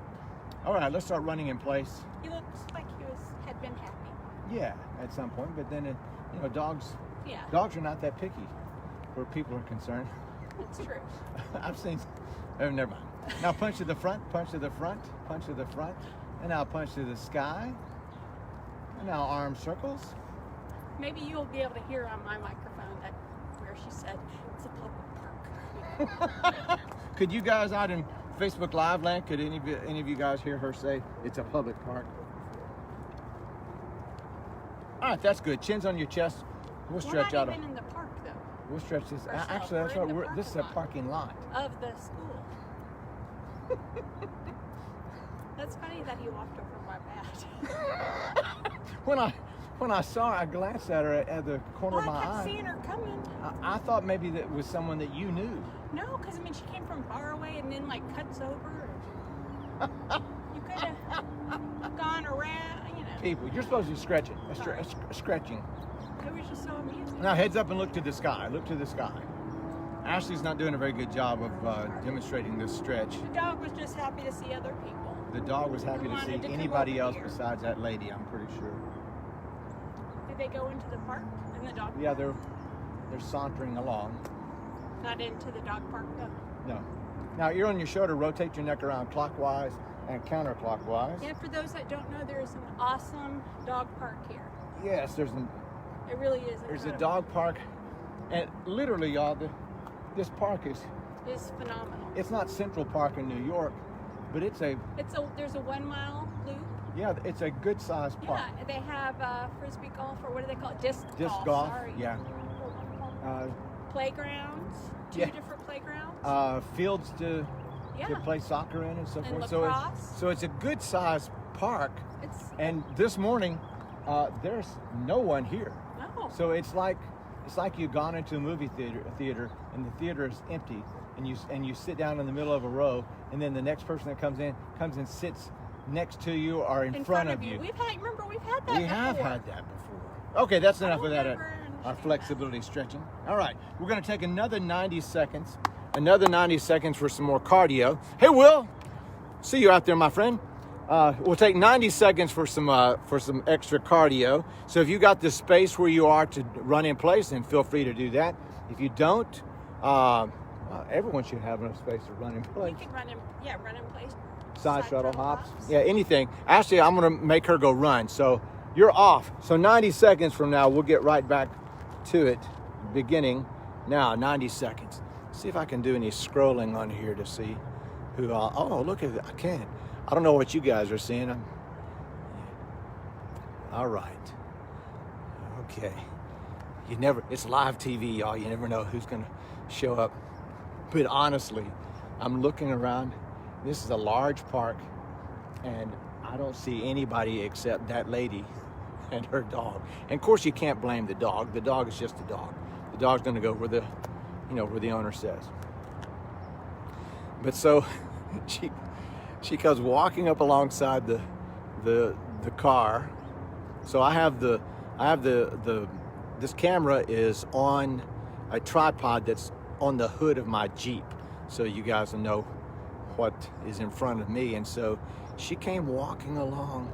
[SPEAKER 1] All right, let's start running in place.
[SPEAKER 2] He looked like he had been happy.
[SPEAKER 1] Yeah, at some point, but then dogs
[SPEAKER 2] Yeah,
[SPEAKER 1] are not that picky, where people are concerned.
[SPEAKER 2] that's true.
[SPEAKER 1] I've seen. Oh, never mind. Now punch to the front, punch to the front, punch to the front, and now punch to the sky. And now arm circles.
[SPEAKER 2] Maybe you'll be able to hear on my microphone that where she said it's a public park.
[SPEAKER 1] Could you guys out in Facebook Live land? Could any of you guys hear her say it's a public park? All right, that's good. Chins on your chest. We'll stretch
[SPEAKER 2] We're
[SPEAKER 1] out.
[SPEAKER 2] not even in the park though.
[SPEAKER 1] We'll stretch this.
[SPEAKER 2] Ourselves.
[SPEAKER 1] Actually, that's
[SPEAKER 2] We're in
[SPEAKER 1] what
[SPEAKER 2] the
[SPEAKER 1] this is a
[SPEAKER 2] parking lot.
[SPEAKER 1] parking lot.
[SPEAKER 2] Of the school. That's funny that he walked over my mat.
[SPEAKER 1] When I saw her, I glanced at her at the corner
[SPEAKER 2] Well,
[SPEAKER 1] of my
[SPEAKER 2] I kept
[SPEAKER 1] eye.
[SPEAKER 2] seeing her coming.
[SPEAKER 1] I thought maybe that was someone that you knew.
[SPEAKER 2] No, because I mean she came from far away and then like cuts over. You could have gone around, you know.
[SPEAKER 1] People, you're supposed to be stretching. Stretching.
[SPEAKER 2] It was just so amusing.
[SPEAKER 1] Now heads up and look to the sky. Look to the sky. Ashley's not doing a very good job of demonstrating this stretch.
[SPEAKER 2] The dog was just happy to see other people.
[SPEAKER 1] The dog was happy to see
[SPEAKER 2] wanted to come
[SPEAKER 1] anybody
[SPEAKER 2] over
[SPEAKER 1] else
[SPEAKER 2] here.
[SPEAKER 1] besides that lady, I'm pretty sure.
[SPEAKER 2] Did they go into the park? In the dog
[SPEAKER 1] Yeah,
[SPEAKER 2] park?
[SPEAKER 1] they're sauntering along.
[SPEAKER 2] Not into the dog park though.
[SPEAKER 1] No. Now ear on your shoulder, rotate your neck around clockwise and counterclockwise.
[SPEAKER 2] Yeah, for those that don't know, there's an awesome dog park here.
[SPEAKER 1] Yes,
[SPEAKER 2] It really is.
[SPEAKER 1] there's a
[SPEAKER 2] incredible.
[SPEAKER 1] dog park, and literally, y'all, this park is.
[SPEAKER 2] It's phenomenal.
[SPEAKER 1] It's not Central Park in New York, but there's a
[SPEAKER 2] 1 mile loop.
[SPEAKER 1] yeah, it's a good sized park.
[SPEAKER 2] Yeah, they have frisbee golf, or what do they call it? Disc
[SPEAKER 1] golf,
[SPEAKER 2] Sorry.
[SPEAKER 1] yeah.
[SPEAKER 2] Playgrounds. Two
[SPEAKER 1] Yeah.
[SPEAKER 2] different playgrounds.
[SPEAKER 1] Fields to
[SPEAKER 2] Yeah.
[SPEAKER 1] play soccer in and so
[SPEAKER 2] And
[SPEAKER 1] forth.
[SPEAKER 2] lacrosse.
[SPEAKER 1] So it's a good sized park.
[SPEAKER 2] It's
[SPEAKER 1] And this morning, there's no one here.
[SPEAKER 2] no.
[SPEAKER 1] So it's like you've gone into a movie theater, and the theater is empty, and you sit down in the middle of a row, and then the next person that comes and sits next to you or in front of you.
[SPEAKER 2] We've had that.
[SPEAKER 1] We have had that before. Okay, that's enough of that.
[SPEAKER 2] don't ever
[SPEAKER 1] Our
[SPEAKER 2] understand
[SPEAKER 1] flexibility stretching. All right, we're going to take another 90 seconds. Another 90 seconds for some more cardio. Hey, Will, see you out there, my friend. We'll take 90 seconds for some extra cardio. So if you got the space where you are to run in place, then feel free to do that. If you don't, everyone should have enough space to run in place.
[SPEAKER 2] You can run in place.
[SPEAKER 1] Side shuttle hops. Yeah, anything. Actually, I'm going to make her go run. So you're off. So 90 seconds from now, we'll get right back to it. Beginning now, 90 seconds. See if I can do any scrolling on here to see who. Oh, look at it. I can. I don't know what you guys are seeing. All right. Okay. It's live TV, y'all. You never know who's going to show up. But honestly, I'm looking around. This is a large park, and I don't see anybody except that lady and her dog. And of course, you can't blame the dog. The dog is just a dog. The dog's going to go where the owner says. But so she comes walking up alongside the car. So this camera is on a tripod that's on the hood of my Jeep, so you guys will know what is in front of me. And so she came walking along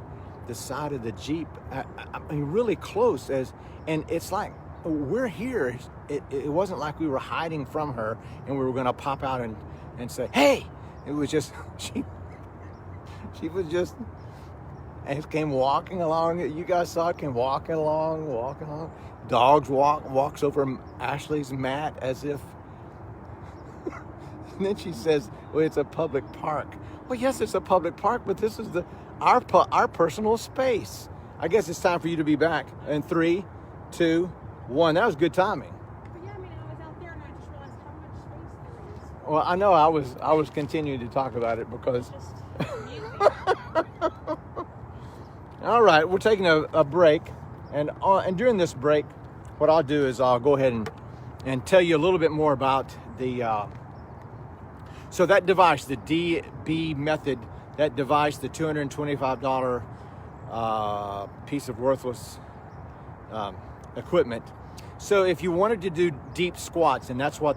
[SPEAKER 1] the side of the Jeep, I mean, really close, and it's like we're here. It wasn't like we were hiding from her and we were going to pop out and say, hey. It was just she was just And it came walking along. You guys saw it, came walking along. Dogs walks over Ashley's mat as if. And then she says, well, it's a public park. Well, yes, it's a public park, but this is our personal space. I guess it's time for you to be back. In 3, 2, 1. That was good timing.
[SPEAKER 2] But yeah, I mean, I was out there and I just realized how much space there is.
[SPEAKER 1] Well, I know I was continuing to talk about it because.
[SPEAKER 2] It's just amusing.
[SPEAKER 1] All right, we're taking a break, and during this break, what I'll do is I'll go ahead and tell you a little bit more about the. So that device, the DB method, that device, the $225 piece of worthless equipment. So if you wanted to do deep squats, and that's what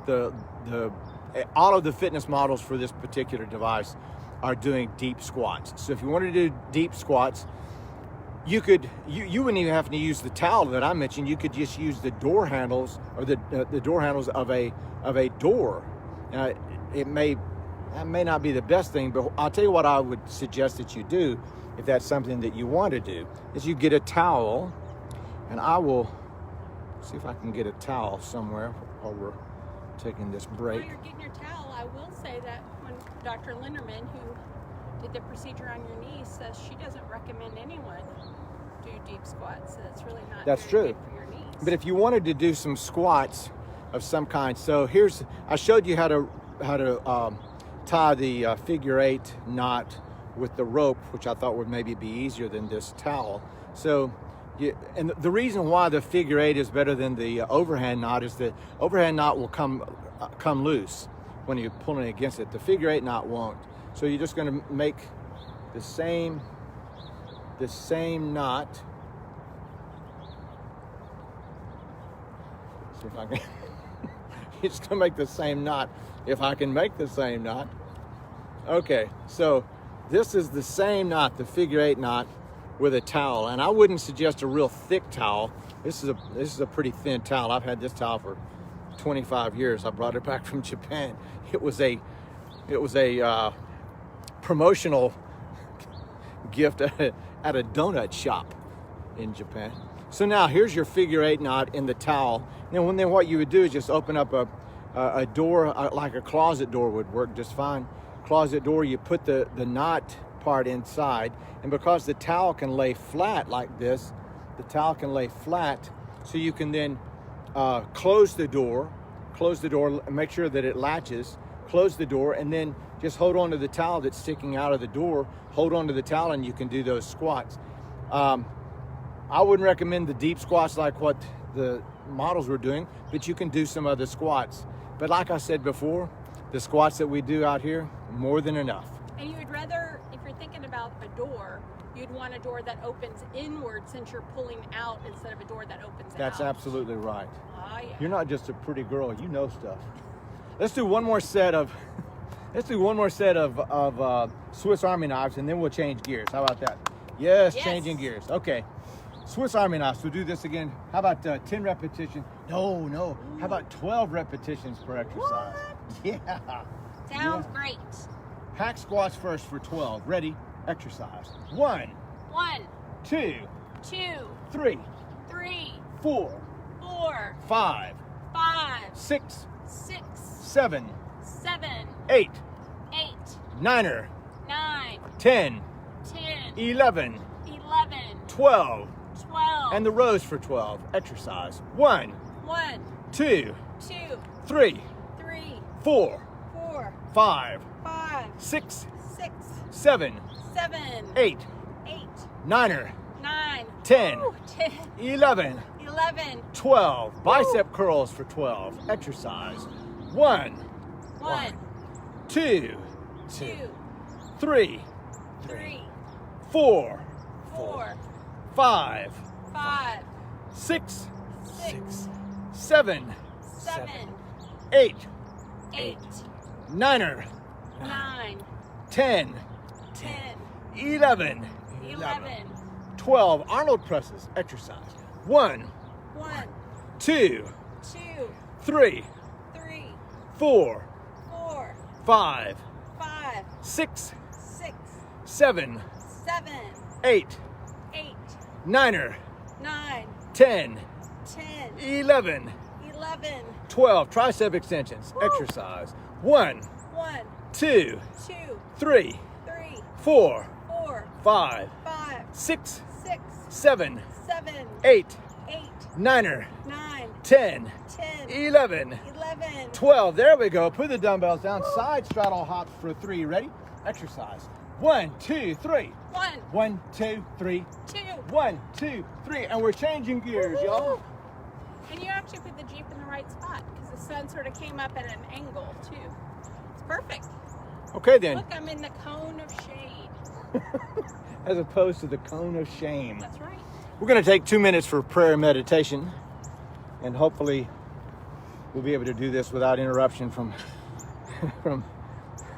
[SPEAKER 1] all of the fitness models for this particular device are doing, deep squats. So if you wanted to do deep squats, you wouldn't even have to use the towel that I mentioned. You could just use the door handles or the door handles of a door. That may not be the best thing, but I'll tell you what I would suggest that you do if that's something that you want to do, is you get a towel, and I will see if I can get a towel somewhere while we're taking this break.
[SPEAKER 2] While you're getting your towel, I will say that when Dr. Linderman, who did the procedure on your knee, says she doesn't recommend anyone do deep squats. So that's really not
[SPEAKER 1] That's
[SPEAKER 2] very
[SPEAKER 1] true.
[SPEAKER 2] good for your knees.
[SPEAKER 1] But if you wanted to do some squats of some kind, so I showed you how to tie the figure 8 knot with the rope, which I thought would maybe be easier than this towel. So, and the reason why the figure 8 is better than the overhand knot is the overhand knot will come loose when you're pulling against it. The figure 8 knot won't. So you're just going to make the same knot. See if I can. It's going to make the same knot if I can make the same knot. Okay, so this is the same knot, the figure 8 knot, with a towel, and I wouldn't suggest a real thick towel. This is a pretty thin towel. I've had this towel for 25 years. I brought it back from Japan. It was a promotional gift at a donut shop in Japan. So now here's your figure 8 knot in the towel. Then what you would do is just open up a door, like a closet door would work just fine. Closet door, you put the knot part inside, and because the towel can lay flat like this, so you can then close the door, make sure that it latches, close the door, and then just hold on to the towel that's sticking out of the door, hold on to the towel, and you can do those squats. I wouldn't recommend the deep squats like what the models were doing, but you can do some other squats. But like I said before, the squats that we do out here, more than enough.
[SPEAKER 2] And you would rather, if you're thinking about a door, you'd want a door that opens inward since you're pulling out instead of a door that opens out.
[SPEAKER 1] That's absolutely right.
[SPEAKER 2] Oh, yeah.
[SPEAKER 1] You're not just a pretty girl, you know stuff. Let's do one more set of Swiss Army knives, and then we'll change gears. How about that? Yes. Changing gears. Okay. Swiss Army knives. We'll do this again. How about 10 repetitions? No. Ooh. How about 12 repetitions per exercise?
[SPEAKER 2] What?
[SPEAKER 1] Yeah.
[SPEAKER 2] Sounds great.
[SPEAKER 1] Hack squats first for 12. Ready? Exercise. 1, 2, 3, 4, 5, 6, 7, 8, 9, 10, 11, 12. And the rows for 12. Exercise. 1, 2, 3, 4, 5, 6, 7, 8, 9, 10, 11, 12. Bicep curls for 12. Exercise. 1, 2, 3, 4, 5, 6, 7, 8, 9, 10, 11, 12. Arnold presses. Exercise. 1, 2, 3, 4, 5, 6, 7, 8,
[SPEAKER 2] 8,
[SPEAKER 1] 9er,
[SPEAKER 2] 9,
[SPEAKER 1] 10,
[SPEAKER 2] 10,
[SPEAKER 1] 11,
[SPEAKER 2] 11,
[SPEAKER 1] 12. Tricep extensions.
[SPEAKER 2] Woo.
[SPEAKER 1] Exercise. 1,
[SPEAKER 2] 1,
[SPEAKER 1] 2,
[SPEAKER 2] 2,
[SPEAKER 1] 3,
[SPEAKER 2] 3,
[SPEAKER 1] 4,
[SPEAKER 2] 4,
[SPEAKER 1] 5,
[SPEAKER 2] 5,
[SPEAKER 1] 6,
[SPEAKER 2] 6,
[SPEAKER 1] 7,
[SPEAKER 2] 7,
[SPEAKER 1] 8,
[SPEAKER 2] 8,
[SPEAKER 1] 9er,
[SPEAKER 2] 9,
[SPEAKER 1] 10,
[SPEAKER 2] 10,
[SPEAKER 1] 11,
[SPEAKER 2] 11,
[SPEAKER 1] 12. There we go. Put the dumbbells down. Side straddle hops for 3. Ready? Exercise. 1, 2, 3.
[SPEAKER 2] 1,
[SPEAKER 1] 1, 2, 3.
[SPEAKER 2] 2.
[SPEAKER 1] 1, 2, 3. And we're changing gears, y'all.
[SPEAKER 2] And you actually put the Jeep in the right spot because the sun sort of came up at an angle too. It's perfect.
[SPEAKER 1] Okay then.
[SPEAKER 2] Look, I'm in the cone of shade.
[SPEAKER 1] As opposed to the cone of shame.
[SPEAKER 2] That's right.
[SPEAKER 1] We're going to take 2 minutes for prayer and meditation. And hopefully we'll be able to do this without interruption from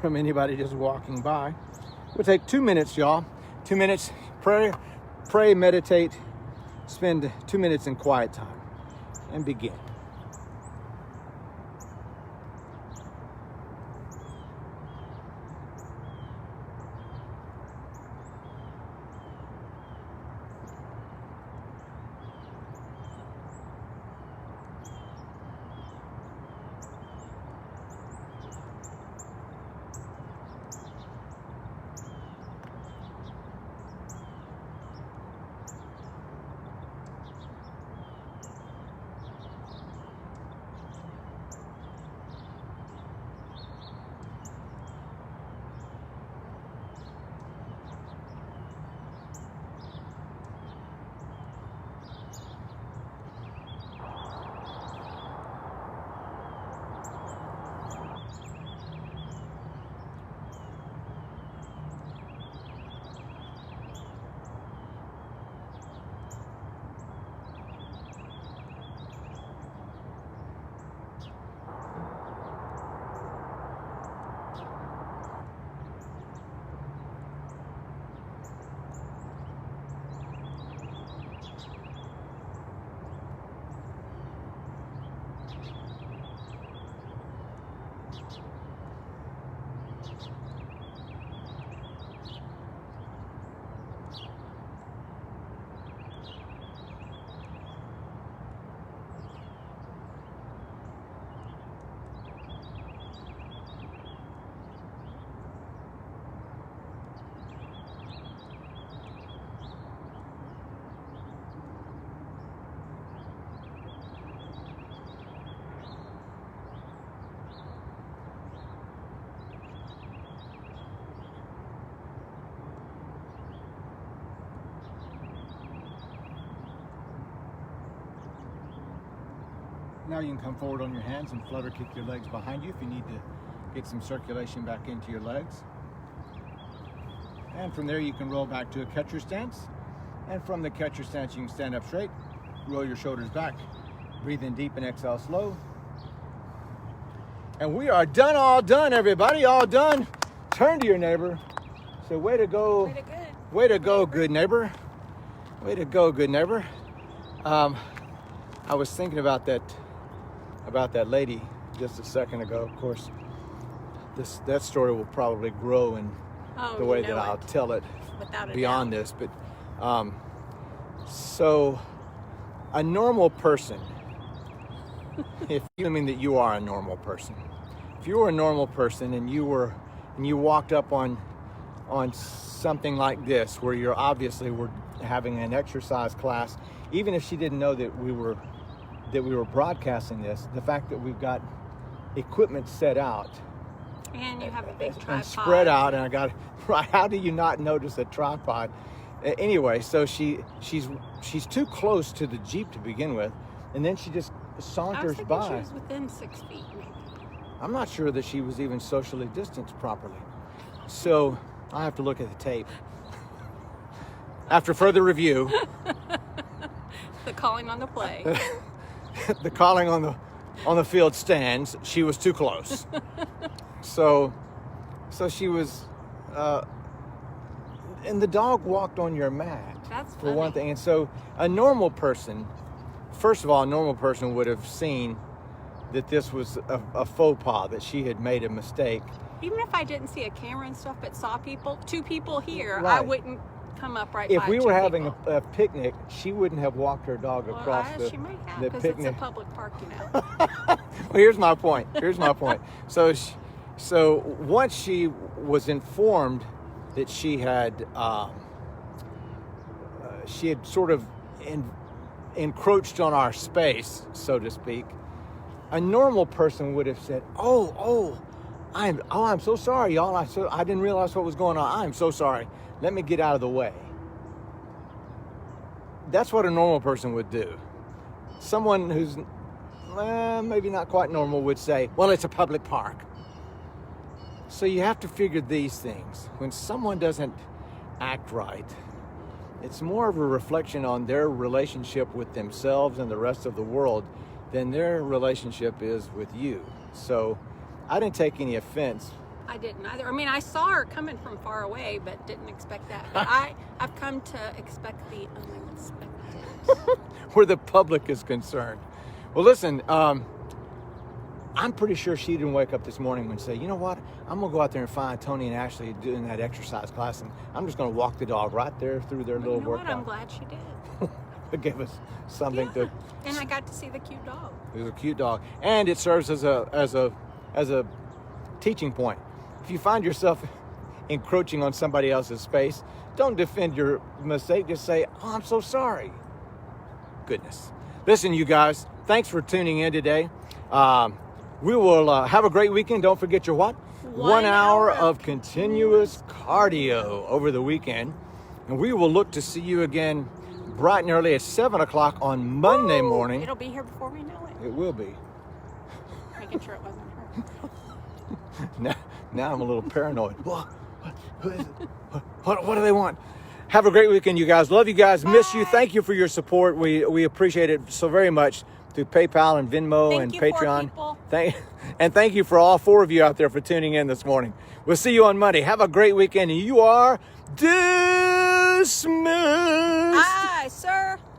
[SPEAKER 1] anybody just walking by. We'll take 2 minutes, y'all. 2 minutes, pray, meditate, spend 2 minutes in quiet time, and begin. Now you can come forward on your hands and flutter kick your legs behind you if you need to get some circulation back into your legs. And from there you can roll back to a catcher stance. And from the catcher stance you can stand up straight, roll your shoulders back, breathe in deep and exhale slow. And we are done, all done, everybody, all done. Turn to your neighbor. Say, way to go.
[SPEAKER 2] Way to good.
[SPEAKER 1] Way to go, good neighbor. Way to go, good neighbor. I was thinking about that lady just a second ago. Of course, that story will probably grow in the way that I'll tell it beyond this. But so a normal person, if you mean that you are a normal person, if you were a normal person and you walked up on something like this, where you're obviously were having an exercise class, even if she didn't know that we were broadcasting this, the fact that we've got equipment set out
[SPEAKER 2] and you have a big tripod
[SPEAKER 1] and spread out, and I got right. How do you not notice a tripod? Anyway, so she's too close to the Jeep to begin with, and then she just saunters by.
[SPEAKER 2] I was thinking she was within 6 feet, maybe.
[SPEAKER 1] I'm not sure that she was even socially distanced properly. So I have to look at the tape. After further review,
[SPEAKER 2] the calling on the play.
[SPEAKER 1] The calling on the field stands. She was too close. So she was, and the dog walked on your mat.
[SPEAKER 2] That's
[SPEAKER 1] for
[SPEAKER 2] funny.
[SPEAKER 1] one thing. And so a normal person, first of all, a normal person would have seen that this was a faux pas, that she had made a mistake.
[SPEAKER 2] Even if I didn't see a camera and stuff, but saw two people here,
[SPEAKER 1] Right.
[SPEAKER 2] I wouldn't come up right
[SPEAKER 1] If
[SPEAKER 2] by
[SPEAKER 1] we
[SPEAKER 2] two
[SPEAKER 1] were having
[SPEAKER 2] people.
[SPEAKER 1] a picnic, she wouldn't have walked her dog across
[SPEAKER 2] She may have,
[SPEAKER 1] the
[SPEAKER 2] because it's a
[SPEAKER 1] picnic.
[SPEAKER 2] public park, you know.
[SPEAKER 1] Well, here's my point. So once she was informed that she had sort of encroached on our space, so to speak, a normal person would have said, I'm so sorry, y'all. I didn't realize what was going on. I'm so sorry. Let me get out of the way. That's what a normal person would do. Someone who's maybe not quite normal would say, well, it's a public park. So you have to figure these things. When someone doesn't act right, it's more of a reflection on their relationship with themselves and the rest of the world than their relationship is with you. So I didn't take any offense.
[SPEAKER 2] I didn't either. I mean, I saw her coming from far away, but didn't expect that. But I've come to expect the unexpected.
[SPEAKER 1] Where the public is concerned. Well, listen, I'm pretty sure she didn't wake up this morning and say, you know what, I'm going to go out there and find Tony and Ashley doing that exercise class, and I'm just going to walk the dog right there through their little workout.
[SPEAKER 2] I'm glad she did.
[SPEAKER 1] It gave us something to...
[SPEAKER 2] And I got to see the cute dog.
[SPEAKER 1] It was a cute dog. And it serves as a teaching point. If you find yourself encroaching on somebody else's space, don't defend your mistake. Just say, oh, I'm so sorry. Goodness. Listen, you guys, thanks for tuning in today. We will have a great weekend. Don't forget your what? 1 hour of continuous cardio over the weekend. And we will look to see you again bright and early at 7 o'clock on Monday morning.
[SPEAKER 2] It'll be here before we know it.
[SPEAKER 1] It will be.
[SPEAKER 2] Making sure it wasn't her.
[SPEAKER 1] Now I'm a little paranoid. Who is it? What do they want? Have a great weekend, you guys. Love you guys.
[SPEAKER 2] Bye.
[SPEAKER 1] Miss you. Thank you for your support. We appreciate it so very much through PayPal and Venmo and Patreon. Thank you for all 4 of you out there for tuning in this morning. We'll see you on Monday. Have a great weekend. And you are dismissed.
[SPEAKER 2] Aye, sir.